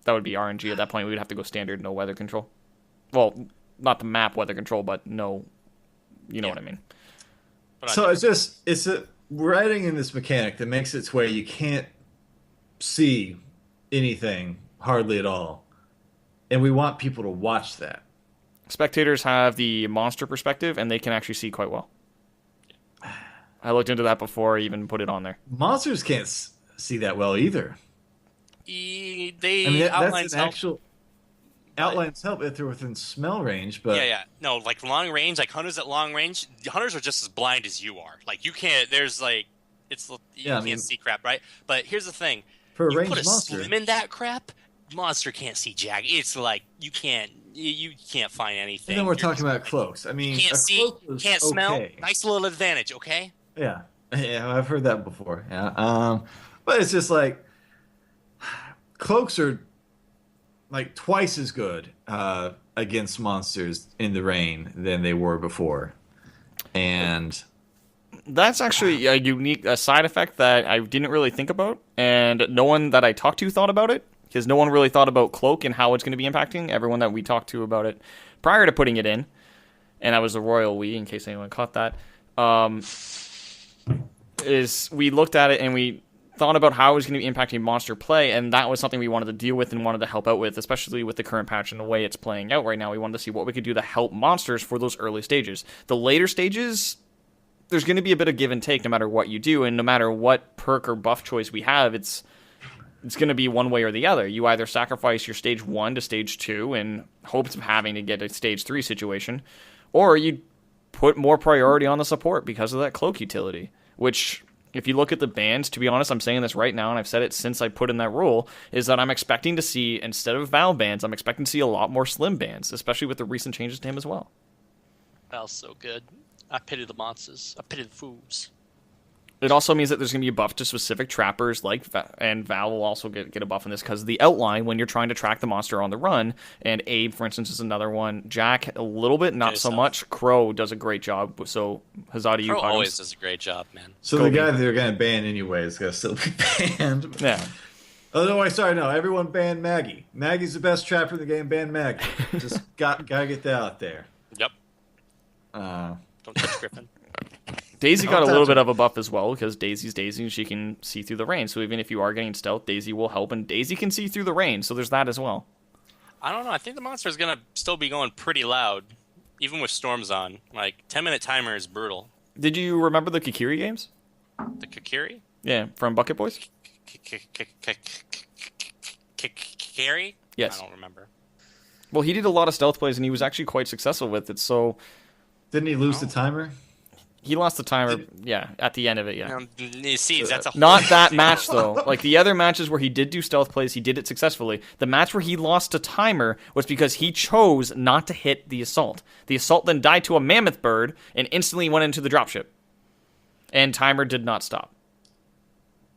that would be RNG at that point. We would have to go standard, no weather control. Well, not the map weather control, but no, you know what I mean. But So we're adding in this mechanic that makes it to where you can't see anything hardly at all, and we want people to watch that. Spectators have the monster perspective, and they can actually see quite well. I looked into that before I even put it on there. Monsters can't see that well either. Outlines that's an help. actual outlines help if they're within smell range, but Yeah. No, like long range, like hunters at long range, hunters are just as blind as you are. Like you can't. There's like, can't see crap, right? But here's the thing: for a you ranged put a monster, slim in that crap, monster can't see jack. It's like you can't find anything. and then we're You're talking just about like, cloaks. I mean, Can't a see, cloak is can't smell. okay. Nice little advantage, okay? Yeah, I've heard that before. Yeah, but it's just like cloaks are like twice as good against monsters in the rain than they were before, and That's actually a unique side effect that I didn't really think about, and no one that I talked to thought about it, because no one really thought about cloak and how it's going to be impacting. Everyone that we talked to about it prior to putting it in, and I was a royal we, in case anyone caught that, is we looked at it and we thought about how it was going to be impacting monster play, and that was something we wanted to deal with and wanted to help out with, especially with the current patch and the way it's playing out right now. We wanted to see what we could do to help monsters for those early stages. The later stages, there's going to be a bit of give and take no matter what you do, and no matter what perk or buff choice we have, it's going to be one way or the other. You either sacrifice your stage 1 to stage 2 in hopes of having to get a stage 3 situation, or you put more priority on the support because of that cloak utility, which, if you look at the bans, to be honest, I'm saying this right now, and I've said it since I put in that rule, is that I'm expecting to see, instead of Val bans, I'm expecting to see a lot more Slim bans, especially with the recent changes to him as well. Val's so good. I pity the monsters. I pity the fools. It also means that there's going to be a buff to specific trappers, and Val will also get a buff in this because of the outline when you're trying to track the monster on the run. And Abe, for instance, is another one. Jack, a little bit, not so much. Crow does a great job. So, Huzzah to you, Crow Pugums. always does a great job, man. so the guy they're going to ban anyway is going to still be banned. Yeah. Oh no! No. Everyone ban Maggie. Maggie's the best trapper in the game. Ban Maggie. Just gotta get that out there. Yep. Uh, Don't touch Griffin. Daisy got a Don't little touch bit her. of a buff as well because Daisy's Daisy and she can see through the rain. So even if you are getting stealth, Daisy will help, and Daisy can see through the rain. So there's that as well. I don't know. I think the monster is gonna still be going pretty loud, even with storms on. Like 10-minute timer is brutal. Did you remember the Kikiri games? The Kikiri? Yeah, from Bucket Boys? Kikiri? Yes. I don't remember. Well, he did a lot of stealth plays, and he was actually quite successful with it. So didn't he lose the timer? he lost the timer, yeah, at the end of it, yeah. See, that's a Not that match, though. Like, the other matches where he did do stealth plays, he did it successfully. The match where he lost a timer was because he chose not to hit the assault. The assault then died to a mammoth bird and instantly went into the dropship. And timer did not stop.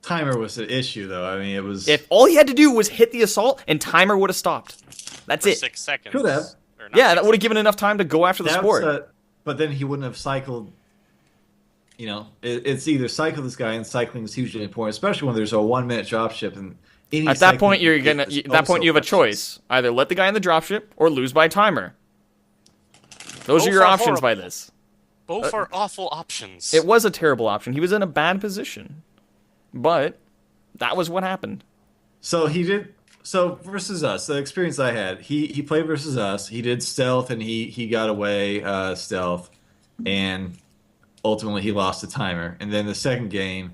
Timer was the issue, though. I mean, it was. If all he had to do was hit the assault, and timer would have stopped. That's for it. 6 seconds. Could have. Or not Yeah, 6 that would have given enough time to go after the That's, sport. but then he wouldn't have cycled. You know, it's either cycle this guy, and cycling is hugely important, especially when there's a 1 minute dropship. And any At that cycling point, you're is gonna. At that also point, you have a precious. choice: either let the guy in the dropship or lose by timer. Those Both are your are options horrible. by this. Both are awful options. It was a terrible option. He was in a bad position, but that was what happened. So he did. So versus us, the experience I had, he played versus us. He did stealth, and he got away stealth, and ultimately he lost the timer. And then the second game,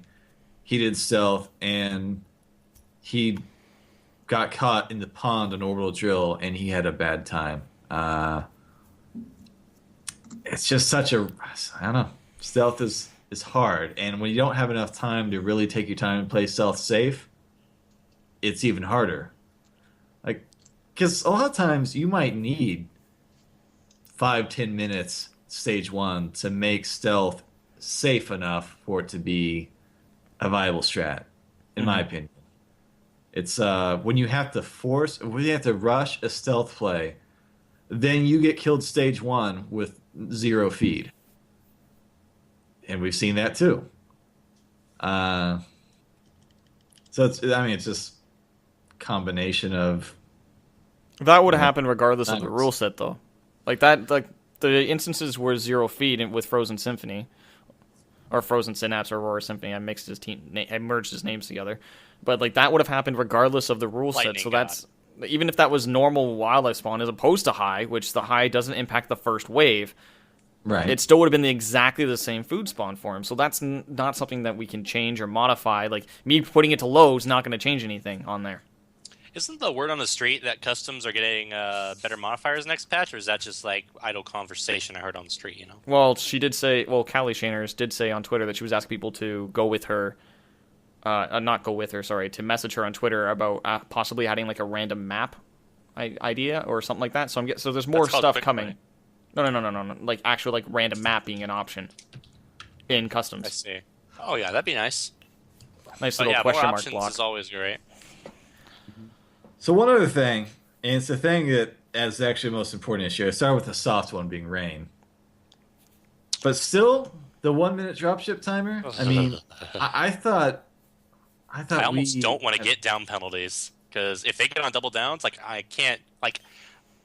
he did stealth, and he got caught in the pond on orbital drill, and he had a bad time. It's just such a, I don't know. Stealth is hard, and when you don't have enough time to really take your time and play stealth safe, it's even harder. Like, because a lot of times you might need 5-10 minutes stage 1 to make stealth safe enough for it to be a viable strat, in my opinion. It's when you have to rush a stealth play, then you get killed stage 1 with 0 feed. And we've seen that too. So it's just combination of That would have happened regardless of the Nice. rule set, though. Like the instances were 0 feed with Frozen Symphony, or Frozen Synapse, or Aurora Symphony. I mixed I merged his names together, but like that would have happened regardless of the rule set. Lightning So God. that's even if that was normal wildlife spawn as opposed to high, which the high doesn't impact the first wave. Right. It still would have been exactly the same food spawn for him. So that's not something that we can change or modify. Like me putting it to low is not going to change anything on there. Isn't the word on the street that customs are getting better modifiers next patch, or is that just like idle conversation I heard on the street? You know. Well, she did say. Well, Callie Shaners did say on Twitter that she was asking people to go with her. Not go with her. Sorry, to message her on Twitter about possibly adding like a random map idea or something like that. So so there's more That's called stuff quick coming. play. No. Like actual like random map being an option in customs. I see. Oh yeah, that'd be nice. Nice But little yeah, question more mark options block. is always great. So one other thing, and it's the thing that is actually the most important issue. I started with the soft one being rain. But still, the 1 minute dropship timer, I mean, I thought I almost we don't want to had- get down penalties because if they get on double downs, like I can't like.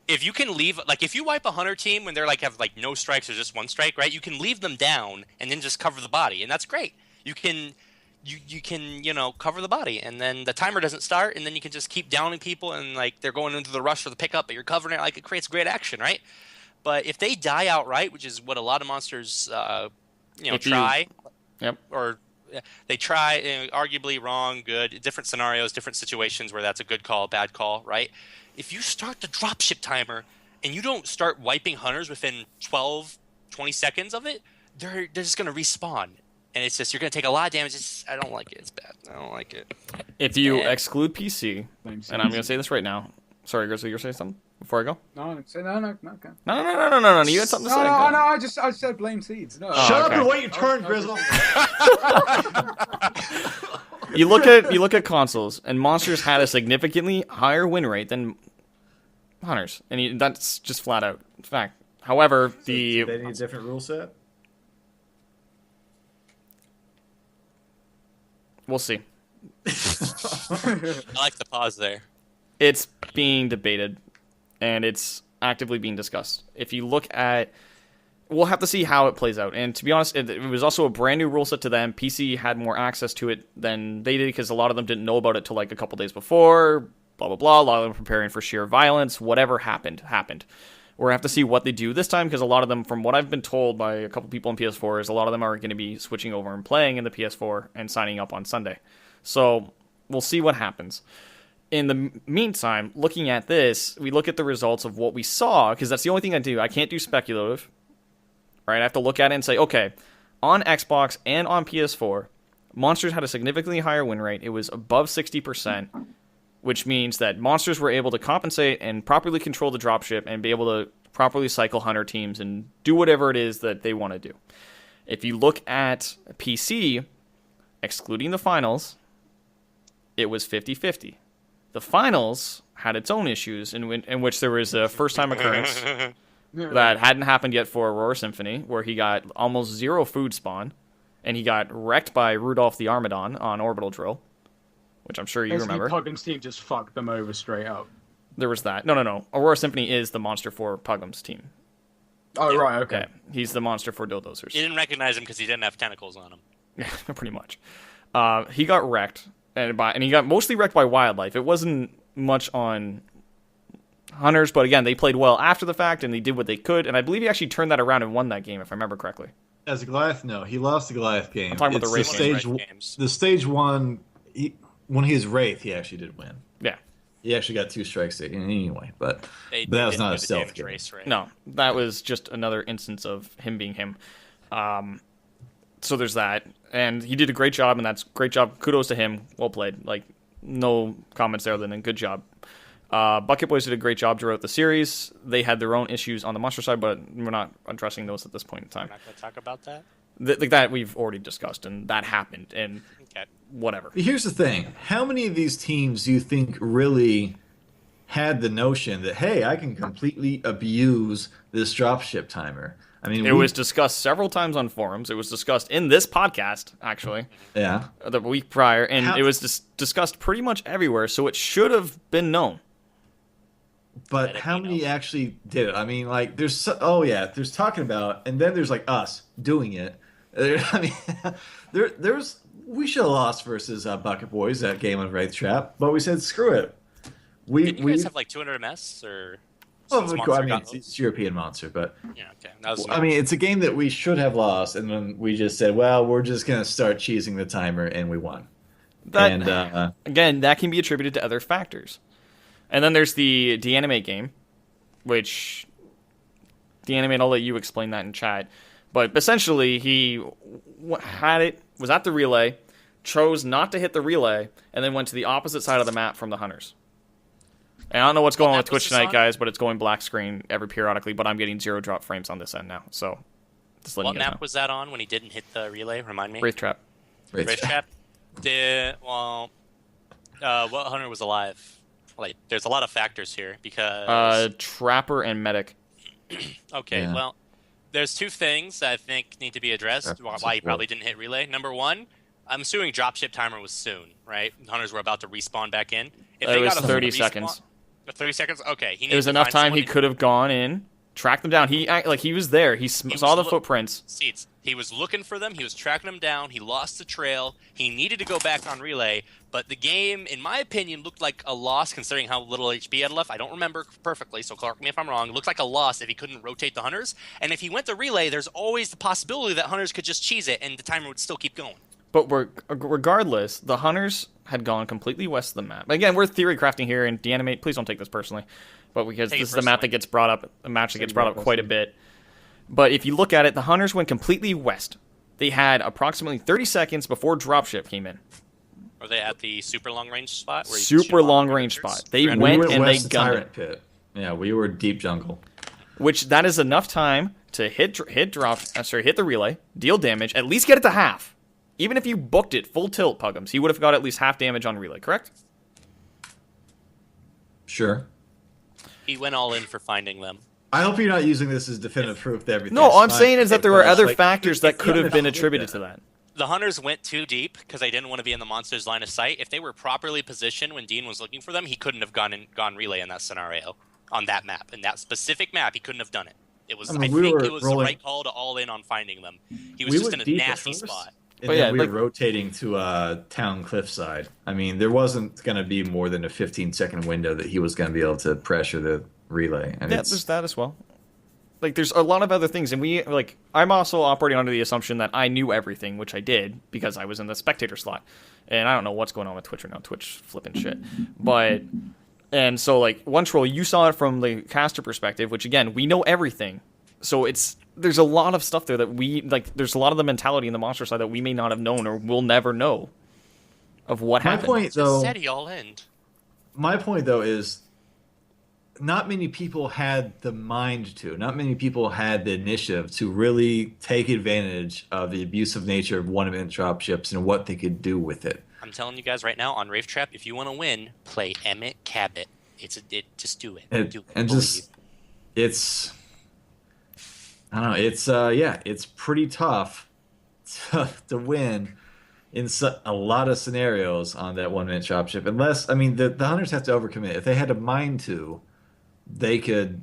If you can leave, like if you wipe a hunter team when they're like have like no strikes or just one strike, right? You can leave them down and then just cover the body, and that's great. You can cover the body, and then the timer doesn't start, and then you can just keep downing people, and like they're going into the rush for the pickup, but you're covering it. Like it creates great action, right? But if they die outright, which is what a lot of monsters, try, Yep. or they try, arguably wrong, good, different scenarios, different situations where that's a good call, bad call, right? If you start the dropship timer and you don't start wiping hunters within 12, 20 seconds of it, they're just going to respawn. And it's just, you're going to take a lot of damage. I don't like it. It's bad. I don't like it. If you bad. exclude PC, and I'm going to say this right now. Sorry, Grizzly, you're saying something before I go? No, okay. No. You had something to say. Go. I just said blame seeds. No. Shut up okay. and wait your turn, Grizzle. You look at consoles, and monsters had a significantly higher win rate than hunters, and that's just flat out fact. However, They need a different rule set. we'll see. I like the pause there. It's being debated, and it's actively being discussed. If you look at, we'll have to see how it plays out. And to be honest, it was also a brand new rule set to them. PC had more access to it than they did because a lot of them didn't know about it till like a couple days before. Blah blah blah. A lot of them preparing for sheer violence. Whatever happened. We're gonna have to see what they do this time because a lot of them, from what I've been told by a couple people on PS4, is a lot of them are going to be switching over and playing in the PS4 and signing up on Sunday. So we'll see what happens. In the meantime, looking at this, we look at the results of what we saw, because that's the only thing I do. I can't do speculative, right? I have to look at it and say, okay, on Xbox and on PS4, Monsters had a significantly higher win rate. It was above 60%, which means that Monsters were able to compensate and properly control the dropship and be able to properly cycle Hunter teams and do whatever it is that they want to do. If you look at PC, excluding the finals, it was 50-50. The finals had its own issues in which there was a first-time occurrence that hadn't happened yet for Aurora Symphony, where he got almost 0 food spawn, and he got wrecked by Rudolph the Armadon on Orbital Drill, which I'm sure you remember. Pugham's team just fucked them over straight up. There was that. No. Aurora Symphony is the monster for Pugham's team. Oh, right, okay. Yeah, he's the monster for Dildozers. You didn't recognize him because he didn't have tentacles on him. Yeah, pretty much. He got wrecked, and he got mostly wrecked by wildlife. It wasn't much on hunters, but again, they played well after the fact, and they did what they could, and I believe he actually turned that around and won that game, if I remember correctly. As a Goliath, no, he lost the Goliath game. I'm talking about the It's Wraith stage. game. Games. The stage one, when he was Wraith, he actually did win. Yeah. He actually got 2 strikes anyway, but They that was didn't not do a the stealth damage game. race, right? No, that was just another instance of him being him. So there's that, and he did a great job, and that's great job. Kudos to him. Well played. Like, no comments there other than good job. Bucket Boys did a great job throughout the series. They had their own issues on the monster side, but we're not addressing those at this point in time. I'm not going to talk about that. That we've already discussed, and that happened, and Okay. whatever. Here's the thing: how many of these teams do you think really had the notion that, hey, I can completely abuse this dropship timer? I mean, It was discussed several times on forums. It was discussed in this podcast, actually, yeah. the week prior, and How- it was discussed pretty much everywhere, so it should have been known. but Let it how be many known. actually did it? I mean, like, there's talking about, and then there's like us doing it. I mean, there's we should have lost versus Bucket Boys that game on Wraith Trap, but we said screw it. Didn't you guys We have like 200 MS or well, since of course, I Monster mean, got it's European Monster, but yeah, okay. That was I mean, it's a game that we should have lost, and then we just said, well, we're just gonna start cheesing the timer, and we won. That And again, that can be attributed to other factors. And then there's the Deanimate game, which Deanimate, I'll let you explain that in chat. But essentially, he was at the relay, chose not to hit the relay, and then went to the opposite side of the map from the hunters. And I don't know what's going on with map was Twitch this tonight, on? guys, but it's going black screen every periodically, but I'm getting 0 drop frames on this end now. So, just letting What you guys map know. was that on when he didn't hit the relay? Remind me. Wraith Trap. Wraith Wraith Trap. Trap. What hunter was alive? Like, there's a lot of factors here because. Trapper and Medic. Okay, Yeah. well, there's two things that I think need to be addressed. Trapper Why he support. probably didn't hit relay. Number one, I'm assuming dropship timer was soon, right? Hunters were about to respawn back in. If It was got a 30 respawn- seconds. 30 seconds. Okay, he It was enough time he could have gone in, tracked them down. He was there. He saw the footprints. Seats. He was looking for them. He was tracking them down. He lost the trail. He needed to go back on relay. But the game, in my opinion, looked like a loss considering how little HP he had left. I don't remember perfectly, so correct me if I'm wrong. It looked like a loss if he couldn't rotate the hunters. And if he went to relay, there's always the possibility that hunters could just cheese it and the timer would still keep going. But regardless, the hunters had gone completely west of the map. Again, we're theory crafting here, and Deanimate, please don't take this personally. But because Take it this is the map personally. that gets brought up, a match that gets brought up quite a bit. But if you look at it, the hunters went completely west. They had approximately 30 seconds before dropship came in. Are they at the super long range spot? Where you Super shoot all the long range hunters? spot. They We went went and they west of gunned Tyrant it. Pit. Yeah, we were deep jungle. Which that is enough time to hit the relay, deal damage, at least get it to half. Even if you booked it full tilt, Puggums, he would have got at least half damage on relay, correct? Sure. He went all in for finding them. I hope you're not using this as definitive proof that everything. No, all I'm fine. saying is that there were But, other like, factors that it's could not have been enough to attributed do to that. The hunters went too deep because they didn't want to be in the monster's line of sight. If they were properly positioned when Dean was looking for them, he couldn't have gone relay in that scenario. On that map. In that specific map, he couldn't have done it. It was I mean, I we think were it was the rolling- right call to all in on finding them. He was We just went in a deep at nasty first, spot. And But then yeah, we like- were rotating to town cliffside. I mean, there wasn't going to be more than a 15-second window that he was going to be able to pressure the relay. And Yeah, there's that as well. Like, there's a lot of other things, and I'm also operating under the assumption that I knew everything, which I did, because I was in the spectator slot. And I don't know what's going on with Twitch right now, Twitch flipping shit. And so, like, one troll, you saw it from the caster perspective, which, again, we know everything. So there's a lot of stuff there that there's a lot of the mentality in the monster side that we may not have known or will never know of what my happened. point, Just though, said he all in. my point though is, not many people had the mind to. Not many people had the initiative to really take advantage of the abusive nature of one-minute dropships and what they could do with it. I'm telling you guys right now on Wraith Trap, if you want to win, play Emmett Cabot. Just do it. Do it. And just it's I don't know. It's it's pretty tough to win in a lot of scenarios on that 1-minute dropship. Unless, I mean, the hunters have to overcommit. If they had a mind to, they could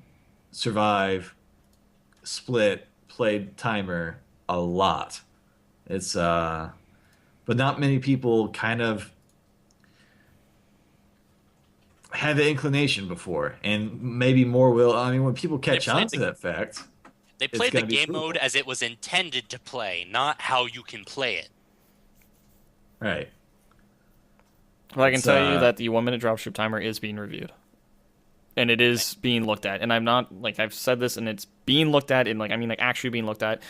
survive, split, play timer a lot. It's but not many people kind of had the inclination before, and maybe more will. I mean, when people catch played on to the- that fact, They it's played the gonna be game cool. mode as it was intended to play, not how you can play it. right? Well, I can It's, tell you that the 1-minute dropship timer is being reviewed. And it is being looked at. And I'm not, I've said this, and it's being looked at, and, actually being looked at.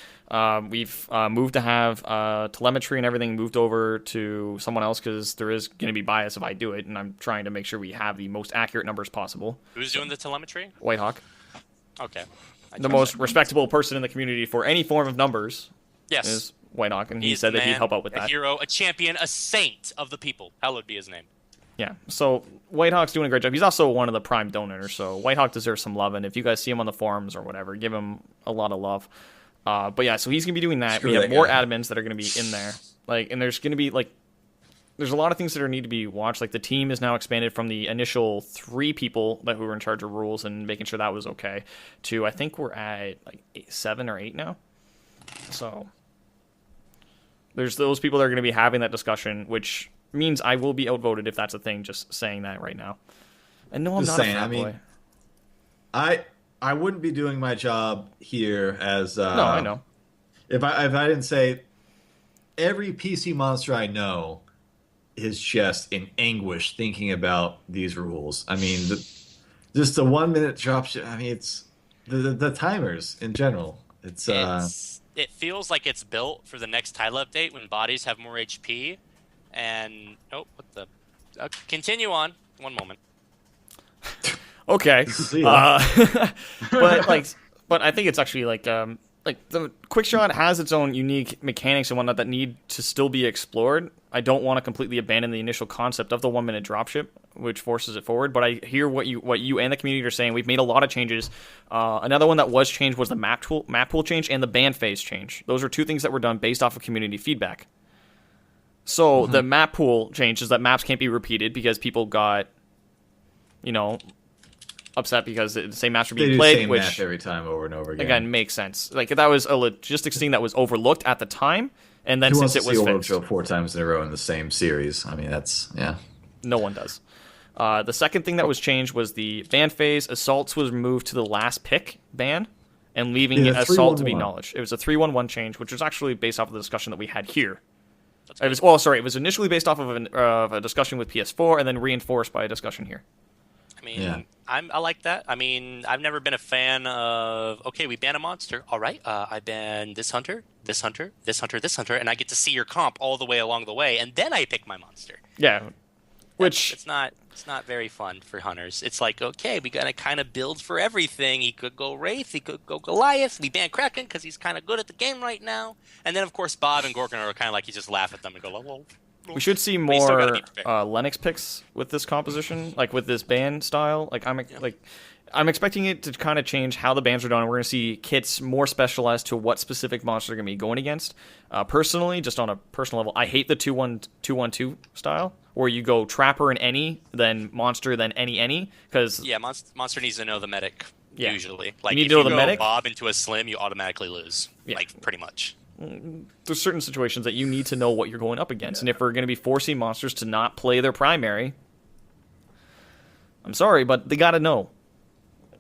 We've moved to have telemetry and everything moved over to someone else because there is going to be bias if I do it, and I'm trying to make sure we have the most accurate numbers possible. Who's doing the telemetry? Whitehawk, Okay. the most respectable person in the community for any form of numbers, Yes. is Whitehawk, and he He's said the that he'd man, help out with a that. hero, a champion, a saint of the people. Hallowed be his name. Yeah, so Whitehawk's doing a great job. He's also one of the prime donors, so Whitehawk deserves some love. And if you guys see him on the forums or whatever, give him a lot of love. But yeah, so he's gonna be doing that. Screw We have that more guy. admins that are gonna be in there, and there's gonna be there's a lot of things that need to be watched. Like the team is now expanded from the initial 3 people who were in charge of rules and making sure that was okay to I think we're at like 7 or 8 now. So there's those people that are going to be having that discussion, which means I will be outvoted if that's a thing. Just saying that right now. And no, I'm Just not saying, a frat boy. I wouldn't be doing my job here as No, I know. If I didn't say every PC monster I know is just in anguish thinking about these rules. I mean, just the 1 minute drop shot. I mean, it's the timers in general. It feels like it's built for the next title update when bodies have more HP. And continue on. One moment. Okay, See ya. but I think it's actually like the quick shot has its own unique mechanics and whatnot that need to still be explored. I don't want to completely abandon the initial concept of the 1 minute dropship, which forces it forward. But I hear what you and the community are saying. We've made a lot of changes. Another one that was changed was the map pool change and the ban phase change. Those are 2 things that were done based off of community feedback. So the map pool change is that maps can't be repeated because people got, upset because the same maps were being they do played, the same which map every time over and over again makes sense. Like that was a logistics thing that was overlooked at the time, and then Who since wants it to was see fixed, Overkill 4 times in a row in the same series? I mean, yeah. no one does. The second thing that was changed was the ban phase. Assaults was moved to the last pick ban, and leaving assault to be 3-1-1. knowledge. It was a 3-1-1 change, which was actually based off of the discussion that we had here. It was initially based off of a discussion with PS4, and then reinforced by a discussion here. I mean, I like that. I mean, I've never been a fan of, okay, we ban a monster. All right, I ban this hunter, this hunter, this hunter, this hunter, and I get to see your comp all the way along the way, and then I pick my monster. Yeah, which it's not very fun for hunters. It's like, okay, we gotta kind of build for everything. He could go Wraith, he could go Goliath. We ban Kraken because he's kind of good at the game right now. And then of course Bob and Gorgon are kind of like you just laugh at them and go, well. we should see But you still gotta more be prepared. Lennox picks with this composition, like with this ban style. I'm expecting it to kind of change how the bans are done. We're going to see kits more specialized to what specific monster they're going to be going against. Personally, just on a personal level, I hate the 2-1-2-1-2 style, where you go Trapper and any, then Monster, then any, because Yeah, monster needs to know the medic, Yeah. usually. Like, need if to know you the go medic? Bob into a Slim, you automatically lose. Yeah. Like, pretty much. there's certain situations that you need to know what you're going up against. And if we're going to be forcing monsters to not play their primary, I'm sorry, but they got to know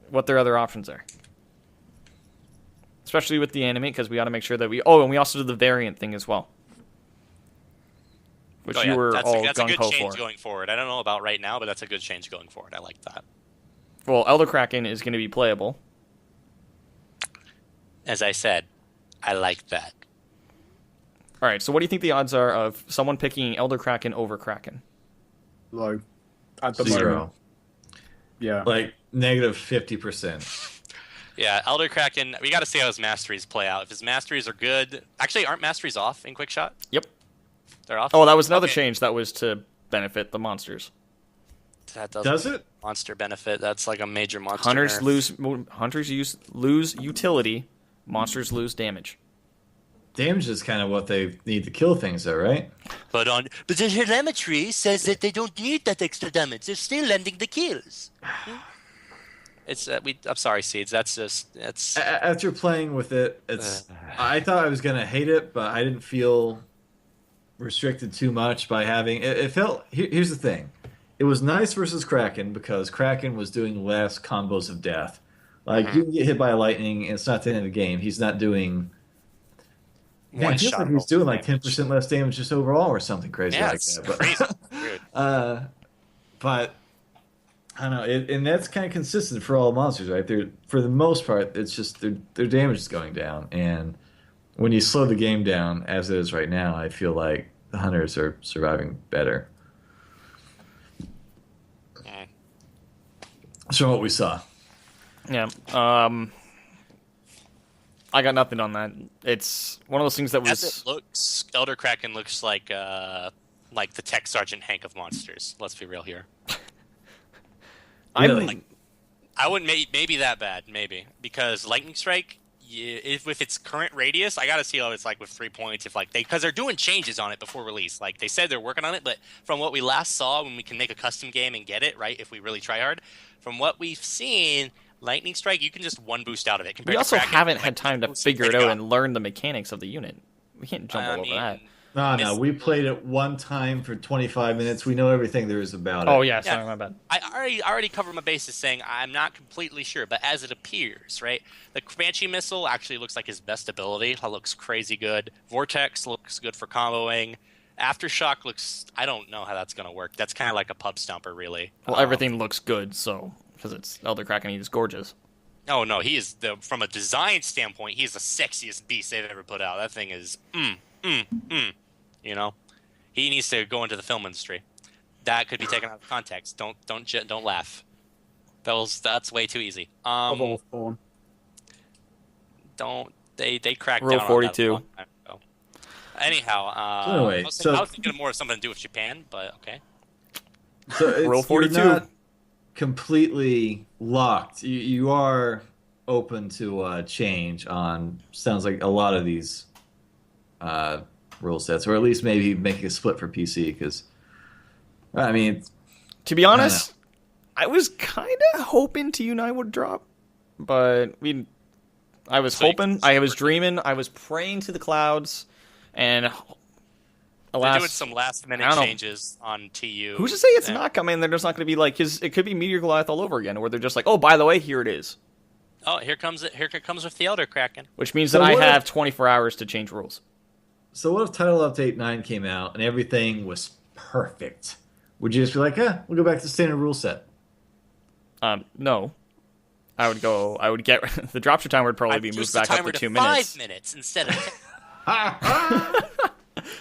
what their other options are. Especially with the animate, because we got to make sure that and we also did the variant thing as well. Which you were that's all that's a good gung-ho change for. going forward. I don't know about right now, but that's a good change going forward. I like that. Well, Elder Kraken is going to be playable. As I said, I like that. All right, so what do you think the odds are of someone picking Elder Kraken over Kraken? Low. At the 0. moment. Yeah. Like negative 50%. Yeah, Elder Kraken, we got to see how his masteries play out. If his masteries are good... Actually, aren't masteries off in Quick Shot? Yep. They're off? Oh, that was another Okay. change that was to benefit the monsters. That doesn't Does it? monster benefit. That's like a major monster Hunters nerf. lose utility, monsters lose damage. Damage is kind of what they need to kill things, though, right? But the telemetry says that they don't need that extra damage. They're still landing the kills. It's I'm sorry, Seeds. That's After playing with it, I thought I was gonna hate it, but I didn't feel restricted too much by having it. It felt. Here's the thing: it was nice versus Kraken because Kraken was doing less combos of death. Like you can get hit by a lightning, and it's not the end of the game. He's not doing. Man, one it feels shot. like he's doing like 10% less damage just overall, or something crazy Yeah, like it's that. But, crazy. Weird. but I don't know, and that's kind of consistent for all monsters, right? They're for the most part, it's just their damage is going down, and when you slow the game down as it is right now, I feel like the hunters are surviving better. So what we saw. Yeah. I got nothing on that. It's one of those things that As was. it looks, Elder Kraken looks like the Tech Sergeant Hank of monsters. Let's be real here. I Really? think I wouldn't maybe that bad, maybe, because Lightning Strike Yeah, if with its current radius, I gotta see how it's like with 3 points. If like because they're doing changes on it before release. Like they said they're working on it, but from what we last saw, when we can make a custom game and get it right, if we really try hard, from what we've seen, Lightning Strike you can just one boost out of it. We also haven't had time to figure it out and learn the mechanics of the unit. We can't jump all over that. No, we played it one time for 25 minutes. We know everything there is about it. Oh, yeah, sorry, my bad. I already covered my bases saying I'm not completely sure, but as it appears, right? The Banshee Missile actually looks like his best ability. It looks crazy good. Vortex looks good for comboing. Aftershock looks... I don't know how that's going to work. That's kind of like a pub stomper, really. Well, everything looks good, so... Because it's Elder Kraken, he's gorgeous. Oh, no, he is... From a design standpoint, he's the sexiest beast they've ever put out. That thing is... You know, he needs to go into the film industry. That could be taken out of context. Don't laugh. That's way too easy. Spawn. They cracked Rule down 42. on that a long time ago. Anyhow, Anyway, I was thinking more of something to do with Japan, but okay. So it's, Rule 42. You're not completely locked. You are open to change on. Sounds like a lot of these. Rule sets, or at least maybe making a split for PC, because I mean, to be honest, I was kind of hoping T and I would drop, but I was hoping, I was dreaming, I was praying to the clouds, and alas, they're doing some last minute changes on TU. Who's to say it's not coming? They're just not going to be like it could be Meteor Goliath all over again, where they're just like, oh, by the way, here it is. Oh, here comes with the Elder Kraken, which means that I have 24 hours to change rules. So what if Title Update 9 came out and everything was perfect? Would you just be like, we'll go back to the standard rule set? No. I would get... the dropship timer would probably be moved back up to 2 minutes. 5 minutes instead of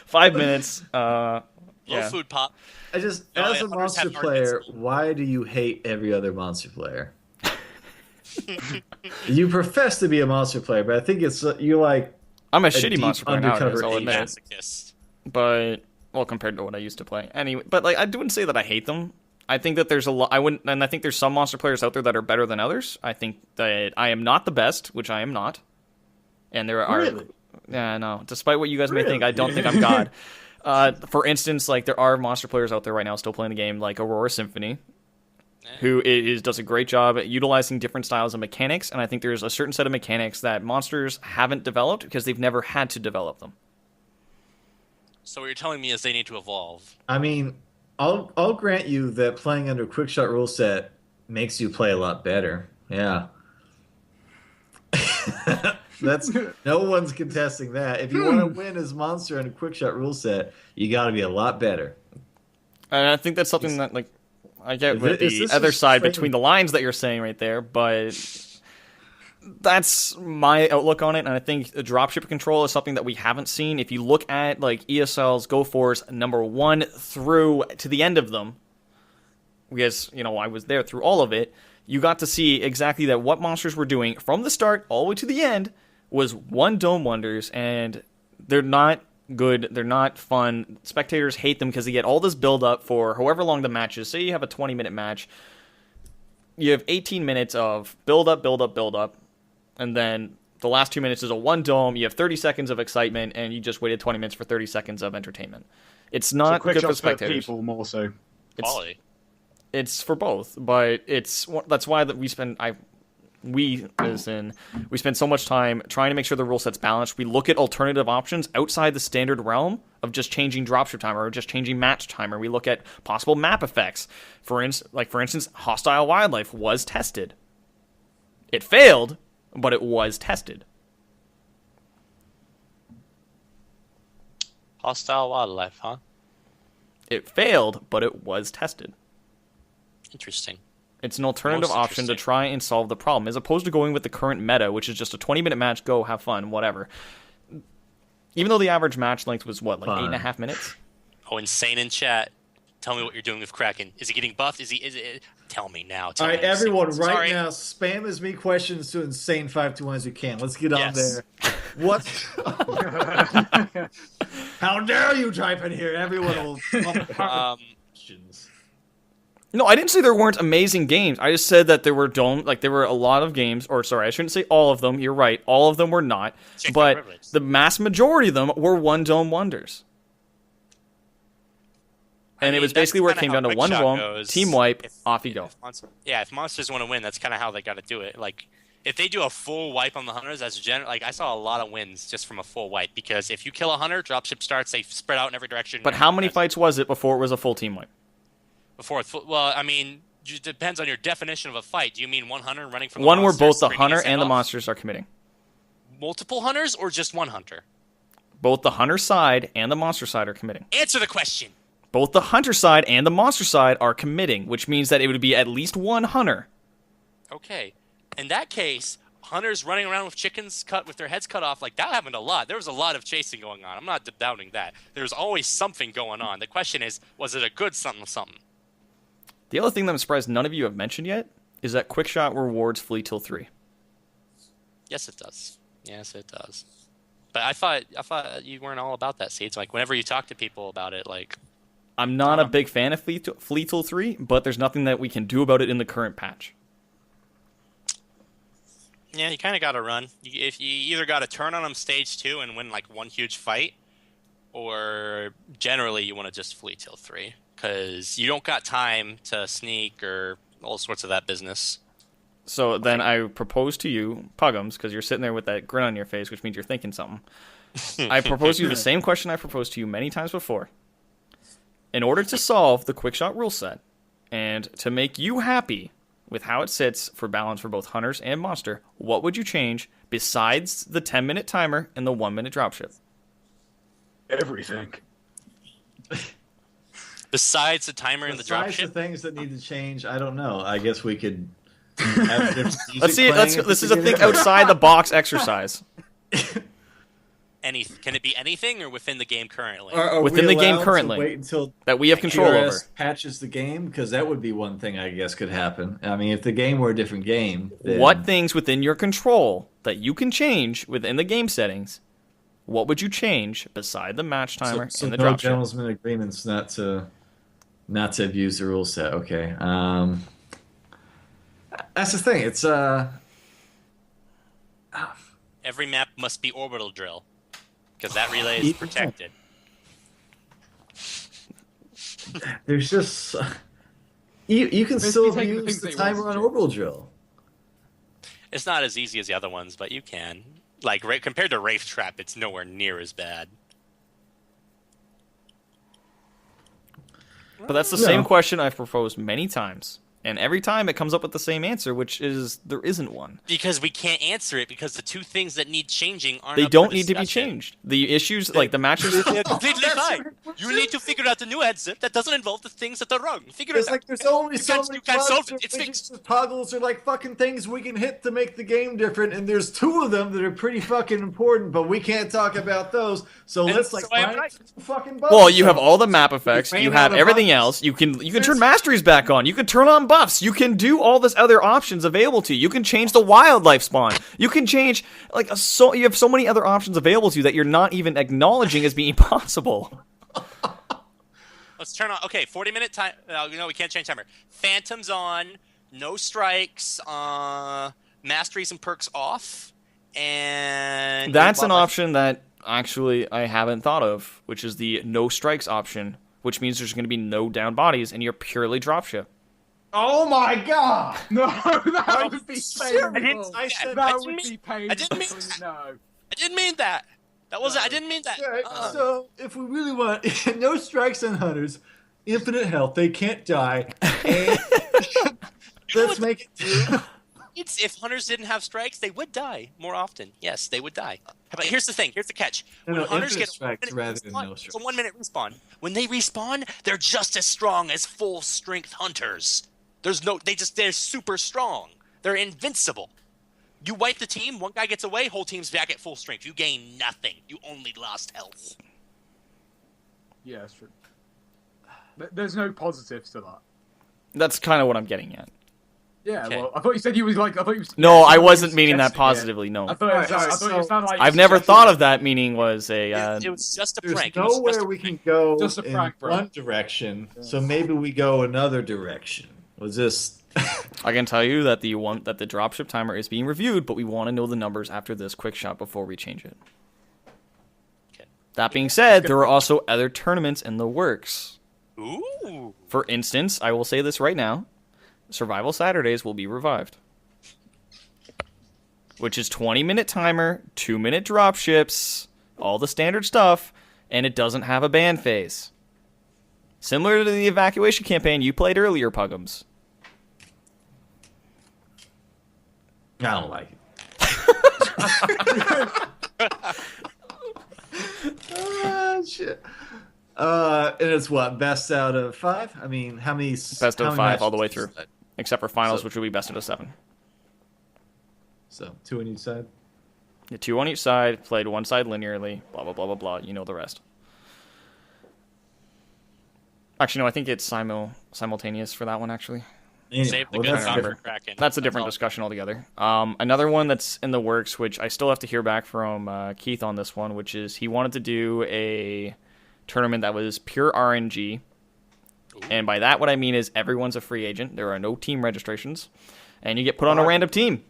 5 minutes. Low food pop. As a monster player, why do you hate every other monster player? You profess to be a monster player, but I think you're like... I'm a shitty monster player nowadays, I'll admit. Masochist. But, well, compared to what I used to play. Anyway, but like I wouldn't say that I hate them. I think that there's a lot. I think there's some monster players out there that are better than others. I think that I am not the best, which I am not. And there are... Really? Yeah, no. Despite what you guys may think, I don't think I'm God. For instance, like there are monster players out there right now still playing the game, like Aurora Symphony, who does a great job at utilizing different styles of mechanics, and I think there's a certain set of mechanics that monsters haven't developed because they've never had to develop them. So what you're telling me is they need to evolve. I mean, I'll grant you that playing under a quickshot rule set makes you play a lot better. Yeah. That's no one's contesting that. If you want to win as monster in a quickshot rule set, you got to be a lot better. And I think that's something that like I get with the other side between the lines that you're saying right there, but that's my outlook on it, and I think dropship control is something that we haven't seen. If you look at like ESL's Go Force number 1 through to the end of them, because I was there through all of it, you got to see exactly that what monsters were doing from the start all the way to the end was one dome wonders, and they're not good, they're not fun. Spectators hate them because they get all this build up for however long the match is. Say you have a 20-minute match, you have 18 minutes of build up, and then the last 2 minutes is a one dome. You have 30 seconds of excitement, and you just waited 20 minutes for 30 seconds of entertainment. It's not good for spectators. People more so. Quality. It's for both, but that's why that we spend so much time trying to make sure the rule set's balanced. We look at alternative options outside the standard realm of just changing dropship timer or just changing match timer. We look at possible map effects. For instance, hostile wildlife was tested. It failed, but it was tested. Hostile wildlife, huh? It failed, but it was tested. Interesting. It's an alternative option to try and solve the problem, as opposed to going with the current meta, which is just a 20-minute match, go, have fun, whatever. Even though the average match length was, 8.5 minutes? Oh, insane in chat. Tell me what you're doing with Kraken. Is he getting buffed? Is it? Tell me now. All right, everyone, now, spam as many questions to Insane521 as you can. Let's get on there. What? How dare you type in here? Everyone will questions. No, I didn't say there weren't amazing games. I just said that there were a lot of games, or sorry, I shouldn't say all of them. You're right. All of them were not. Chicken But privilege. the mass majority of them were one dome wonders. And it was basically where it came down to one dome, team wipe, off you go. If monsters want to win, that's kind of how they got to do it. Like, if they do a full wipe on the hunters, I saw a lot of wins just from a full wipe, because if you kill a hunter, dropship starts, they spread out in every direction. But how many fights was it before it was a full team wipe? Well, I mean, it depends on your definition of a fight. Do you mean one hunter running from the One where monsters, both the screaming hunter his head and the off? monsters are committing. Multiple hunters or just one hunter? Both the hunter side and the monster side are committing. Answer the question. Both the hunter side and the monster side are committing, which means that it would be at least one hunter. Okay. In that case, hunters running around with chickens with their heads cut off, like, that happened a lot. There was a lot of chasing going on. I'm not doubting that. There's always something going on. The question is, was it a good something? The other thing that I'm surprised none of you have mentioned yet is that Quickshot rewards Flea till 3. Yes, it does. But I thought you weren't all about that, Seeds. Like, whenever you talk to people about it, like... I'm not a big fan of Flea till 3, but there's nothing that we can do about it in the current patch. Yeah, you kind of got to run. If you either got to turn on them stage 2 and win, like, one huge fight, or generally you want to just Flea till 3. Because you don't got time to sneak or all sorts of that business. So then I propose to you, Puggums, because you're sitting there with that grin on your face, which means you're thinking something. I propose to you the same question I proposed to you many times before. In order to solve the Quickshot rule set, and to make you happy with how it sits for balance for both hunters and monster, what would you change besides the 10-minute timer and the 1-minute dropship? Everything. Besides the timer and the Besides dropship? the things that need to change, I don't know. I guess we could have different music Let's see. playing at This the is a beginning. think outside the box exercise. Can it be anything or within the game currently? Are Within we the game allowed to currently. wait until That we have control QRS over. patches the game, because that would be one thing I guess could happen. I mean, if the game were a different game, then What things within your control that you can change within the game settings? What would you change beside the match timer so and the no dropship? gentleman's agreements not to abuse the rule set. Okay, that's the thing. It's Every map must be orbital drill, because that relay is protected. there's just you can Basically still taking the use things the that he timer wants on to. orbital drill. It's not as easy as the other ones, but you can. Like, compared to Wraith Trap, it's nowhere near as bad. But that's the No. same question I've proposed many times. And every time it comes up with the same answer, which is there isn't one. Because we can't answer it, because the two things that need changing aren't They up for don't need to be discussion. changed. The issues, like the matches... They're completely fine. You need to figure out a new answer that doesn't involve the things that are wrong. Figure It's it out. like there's only so can't- many you can't solve buttons it. It's or fixed. widgets or toggles or like fucking things we can hit to make the game different, and there's 2 of them that are pretty fucking important, but we can't talk about those. So And let's like so I am find right. fucking buttons. Well, you have all the map effects. ran You out have of everything buttons. else. You can turn masteries back on. You can turn on buffs. You can do all this other options available to you. You can change the wildlife spawn. You can change you have so many other options available to you that you're not even acknowledging as being possible. Let's turn on. Okay, 40-minute time. No, we can't change timer. Phantoms on. No strikes. Masteries and perks off. And That's an option that actually I haven't thought of, which is the no strikes option, which means there's going to be no down bodies and you're purely dropship. Oh my god! No, that would be I didn't painful. say that. I That didn't would mean- be painful. I didn't mean that. No. I didn't mean that. That wasn't. I didn't mean that. Alright, so if we really want no strikes on hunters, infinite health, they can't die. And let's make it. If hunters didn't have strikes, they would die more often. Yes, they would die. But here's the thing. Here's the catch. No, When no, hunters infinite get a strikes 1 minute rather than respawn, no it's a strikes. 1 minute respawn. When they respawn, they're just as strong as full strength hunters. They're super strong. They're invincible. You wipe the team, one guy gets away, whole team's back at full strength. You gain nothing. You only lost health. Yeah, that's true. There's no positives to that. That's kind of what I'm getting at. Yeah, Okay. well, I thought you said you was like. I thought you was. No, yeah, I you wasn't meaning that suggesting it. positively. No, I thought you sounded like. I've never thought of that meaning was a. It was just a There's prank. It was just nowhere a we prank. can go Just a in prank, bro. one direction, so maybe we go another direction. Was this? I can tell you that the dropship timer is being reviewed, but we want to know the numbers after this quick shot before we change it. Okay. That being said, there are also other tournaments in the works. Ooh. For instance, I will say this right now: Survival Saturdays will be revived, which is 20-minute timer, 2-minute dropships, all the standard stuff, and it doesn't have a ban phase. Similar to the evacuation campaign you played earlier, Puggums. I don't like it. Shit. And it's what, best out of 5? I mean, how many? Best out how of many 5 all the way matches through, is that? except for finals, So- which will be best out of 7. So 2 on each side. The 2 on each side, played one side linearly, blah, blah, blah, blah, blah. You know the rest. Actually, no, I think it's simultaneous for that one, actually. Anyway, Save the well, good that's time for different. Kraken. That's a different all. discussion altogether. Another one that's in the works, which I still have to hear back from Keith on this one, which is he wanted to do a tournament that was pure RNG. And by that, what I mean is everyone's a free agent. There are no team registrations. And you get put on a random team.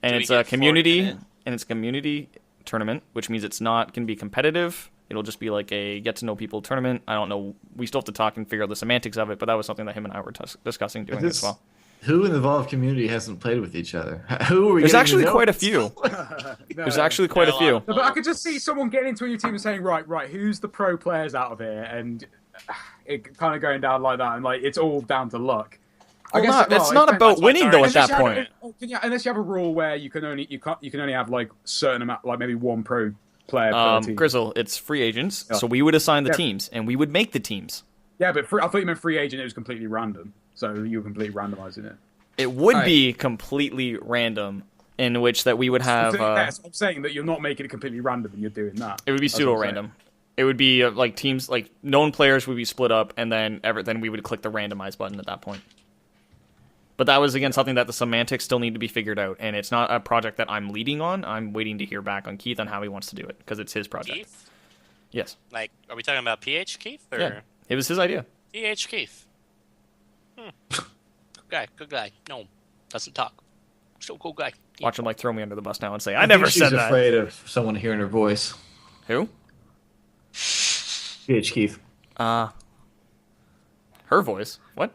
And Do we it's a get community, fortunate? and it's a community tournament, which means it's not going to be competitive. It'll just be like a get-to-know-people tournament. I don't know. We still have to talk and figure out the semantics of it, but that was something that him and I were discussing doing as well. Who in the Evolve community hasn't played with each other? Who are we? There's getting to actually know? quite a few. There's actually quite a Yeah, a few. lot. No, but I could just see someone getting into your team and saying, right, who's the pro players out of here, and it kind of going down like that, and like it's all down to luck. Well, guess it's it not depends. about That's why winning it's though at RNG. that Unless you have- point. unless you have a rule where you can only have like certain amount, like maybe one pro player per team. Grizzle, it's free agents, Yeah. so we would assign the Yeah. teams, and we would make the teams. Yeah, but I thought you meant free agent. It was completely random, so you were completely randomizing it. It would Right. be completely random, in which that we would have. I'm saying that you're not making it completely random, and you're doing that. It would be That's what I'm pseudo-random. It would be like teams, like known players would be split up, and then we would click the randomize button at that point. But that was, again, something that the semantics still need to be figured out, and it's not a project that I'm leading on. I'm waiting to hear back on Keith on how he wants to do it, because it's his project. Keith? Yes. Like, are we talking about PH Keith or Yeah. It was his idea. PH Keith? Good guy. Good guy. No, doesn't talk. So cool guy. Watch him like throw me under the bus now and say, I I think never she's said that. afraid of someone hearing her voice. Who? PH Keith. Her voice. What?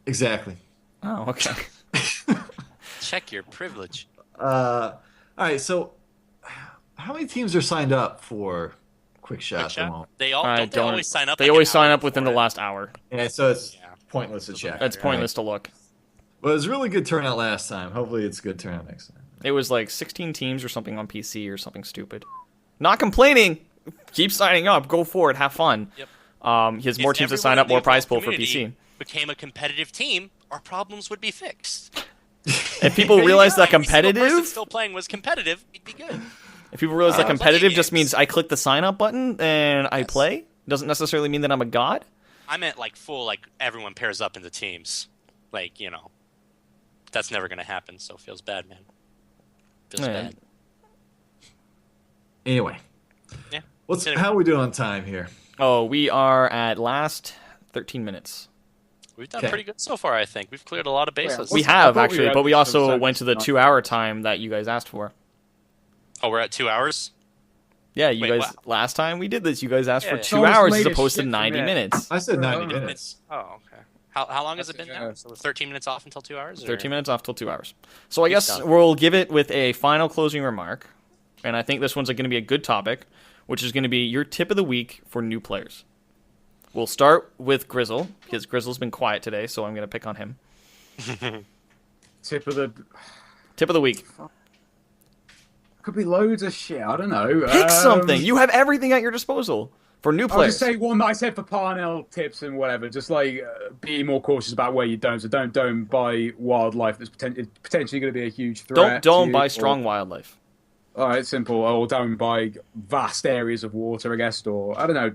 Exactly. Oh, okay. Check your privilege. All right. So, how many teams are signed up for Quick Shot? Quick at the shot. moment? They all I don't. They don't- always sign up. They like always an sign hour up within the before. last hour. Yeah. So it's Yeah. pointless to check. It's pointless to look. Well, it was a really good turnout last time. Hopefully, it's a good turnout next time. It was like 16 teams or something on PC or something stupid. Not complaining. Keep signing up. Go for it. Have fun. Yep. He has If more teams to everyone sign in up, the more prize Evolve pool for community PC. became a competitive team, our problems would be fixed. If people realize that Every single person competitive, still playing was competitive, we'd be good. if people realize that plenty of competitive just games. means I click the sign up button and I Yes. play, doesn't necessarily mean that I'm a god. I meant like full, like everyone pairs up into teams. Like, you know, that's never gonna happen. So it feels bad, man. Feels Yeah. bad. Anyway, Yeah. how are we doing on time here? Oh, we are at last 13 minutes. We've done Okay. pretty good so far, I think. We've cleared a lot of bases. We I have thought we actually, were but at we also 7 went to the not- 2-hour time that you guys asked for. Oh, we're at 2 hours? Yeah, you Wait, guys what? last time we did this, you guys asked for Yeah. 2 That was hours as late as opposed to shit for 90 me. minutes. I said 90 Oh. minutes. Oh, okay. How long has it been now? Yeah. So we're 13 minutes off until 2 hours? or- 13 minutes off till 2 hours. So I guess done. we'll give it with a final closing remark. And I think this one's going to be a good topic, which is going to be your tip of the week for new players. We'll start with Grizzle, because Grizzle's been quiet today, so I'm going to pick on him. Tip of the Tip of the week. could be loads of shit. I don't know. Pick something. You have everything at your disposal for new I'll players. just say one that I said for Parnell tips and whatever. Just like be more cautious about where you don't. So don't buy wildlife that's potentially going to be a huge threat. Don't to you, buy or- strong wildlife. All right, simple. Or don't buy vast areas of water, I guess, or I don't know,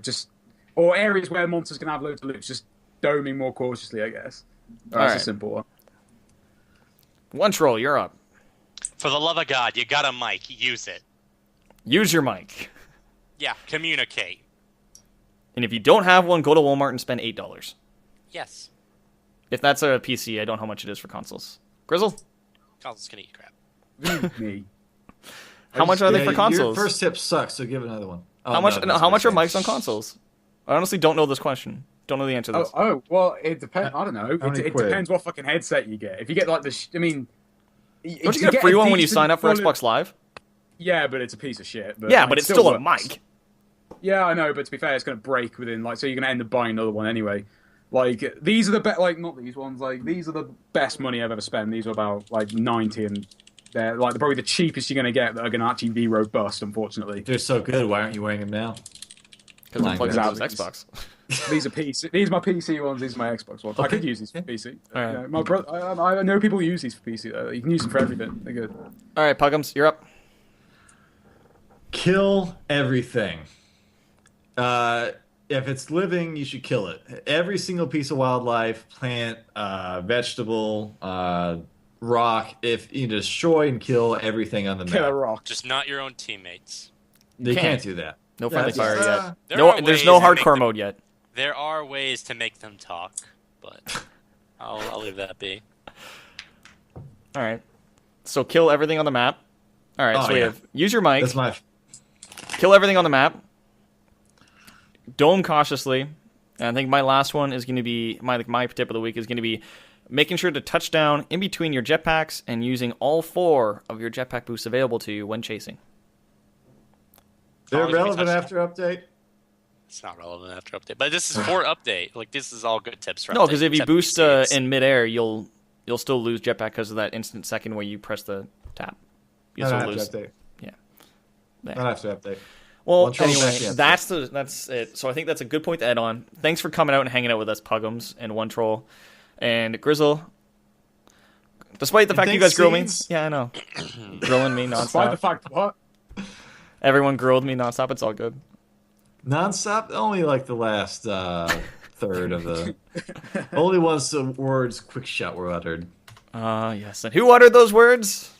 or areas where monsters can have loads of loot. Just doming more cautiously, I guess. That's Alright. a simple one. One troll, you're up. For the love of God, you got a mic. Use it. Use your mic. Yeah, communicate. And if you don't have one, go to Walmart and spend $8. Yes. If that's a PC, I don't know how much it is for consoles. Grizzle? Console's gonna eat crap. Me. How much are they for Your consoles? first tip sucks, so give it another one. Oh, How much? no, that's How much are my mics on consoles? I honestly don't know this question. Don't know the answer to this. Well, it depends. I don't know. How many It quid? depends what fucking headset you get. If you get like the, Don't you get a free one when you sign up for Xbox Live? Yeah, but it's a piece of shit. But, Yeah, I mean, but it's it still a works. mic. Yeah, I know, but to be fair, it's going to break within so you're going to end up buying another one anyway. Like these are the best, not these ones. Like these are the best money I've ever spent. These are about 90, and they're probably the cheapest you're going to get that are going to actually be robust. Unfortunately, They're so good. Why aren't you wearing them now? Because I'm plugging Exactly. into this Xbox. these are PC. These are my PC ones. These are my Xbox ones. I could use these for PC. Alright. Yeah, my brother, I know people who use these for PC. Though. You can use them for everything. They're good. All right, Puggums, you're up. Kill everything. If it's living, you should kill it. Every single piece of wildlife, plant, vegetable, rock. If you destroy and kill everything on the map, Kill a rock. Just not your own teammates. they can't. can't do that. No friendly That's- fire yet. There No, are there's ways no to make hardcore them- mode yet. There are ways to make them talk, but I'll leave that be. All right. So kill everything on the map. All right. Oh, so we yeah. have use your mic. That's my. Kill everything on the map. Dome cautiously. And I think my last one is going to be my tip of the week is going to be making sure to touch down in between your jetpacks and using all 4 of your jetpack boosts available to you when chasing. They're Always be relevant touchdown. after update. It's not relevant after update, but this is for update. Like this is all good tips for No, update, because if you except boost PCs. in midair, you'll still lose jetpack because of that instant second where you press the tap. You'll Not still after lose. update. Yeah. Not after update. Well, One troll anyway, back, yeah. that's it. So I think that's a good point to add on. Thanks for coming out and hanging out with us, Puggums and One Troll and Grizzle. Despite the fact you thanks, guys grill me, Seeds. yeah, I know, grilling me Despite the nonstop. fact what? Everyone grilled me nonstop. It's all good. Non-stop. Only like the last third of the. Only once the words "quick shot" were uttered. Yes. And who uttered those words?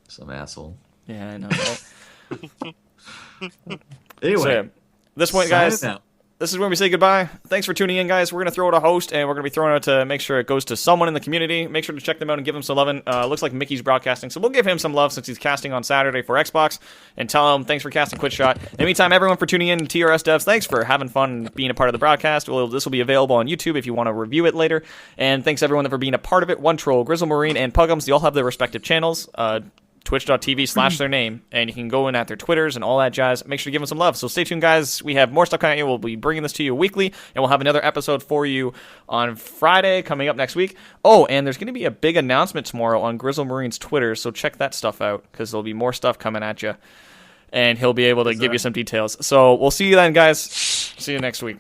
Some asshole. Yeah, I know. Right? Anyway, So, yeah, at this point, signing guys, out. this is when we say goodbye. Thanks for tuning in, guys. We're going to throw out a host, and we're going to be throwing out to make sure it goes to someone in the community. Make sure to check them out and give them some love. Looks like Mickey's broadcasting, so we'll give him some love since he's casting on Saturday for Xbox, and tell him thanks for casting Quit Shot. In the meantime, everyone for tuning in, TRS devs, thanks for having fun and being a part of the broadcast. This will be available on YouTube if you want to review it later. And thanks everyone for being a part of it. One Troll, Grizzle Marine, and Puggums, they all have their respective channels. Twitch.tv/their name, and you can go in at their Twitters and all that jazz. Make sure to give them some love. So stay tuned, guys. We have more stuff coming at you. We'll be bringing this to you weekly, and we'll have another episode for you on Friday coming up next week. Oh, and there's going to be a big announcement tomorrow on Grizzle Marine's Twitter, so check that stuff out because there'll be more stuff coming at you, and he'll be able to give you some details. So we'll see you then, guys. See you next week.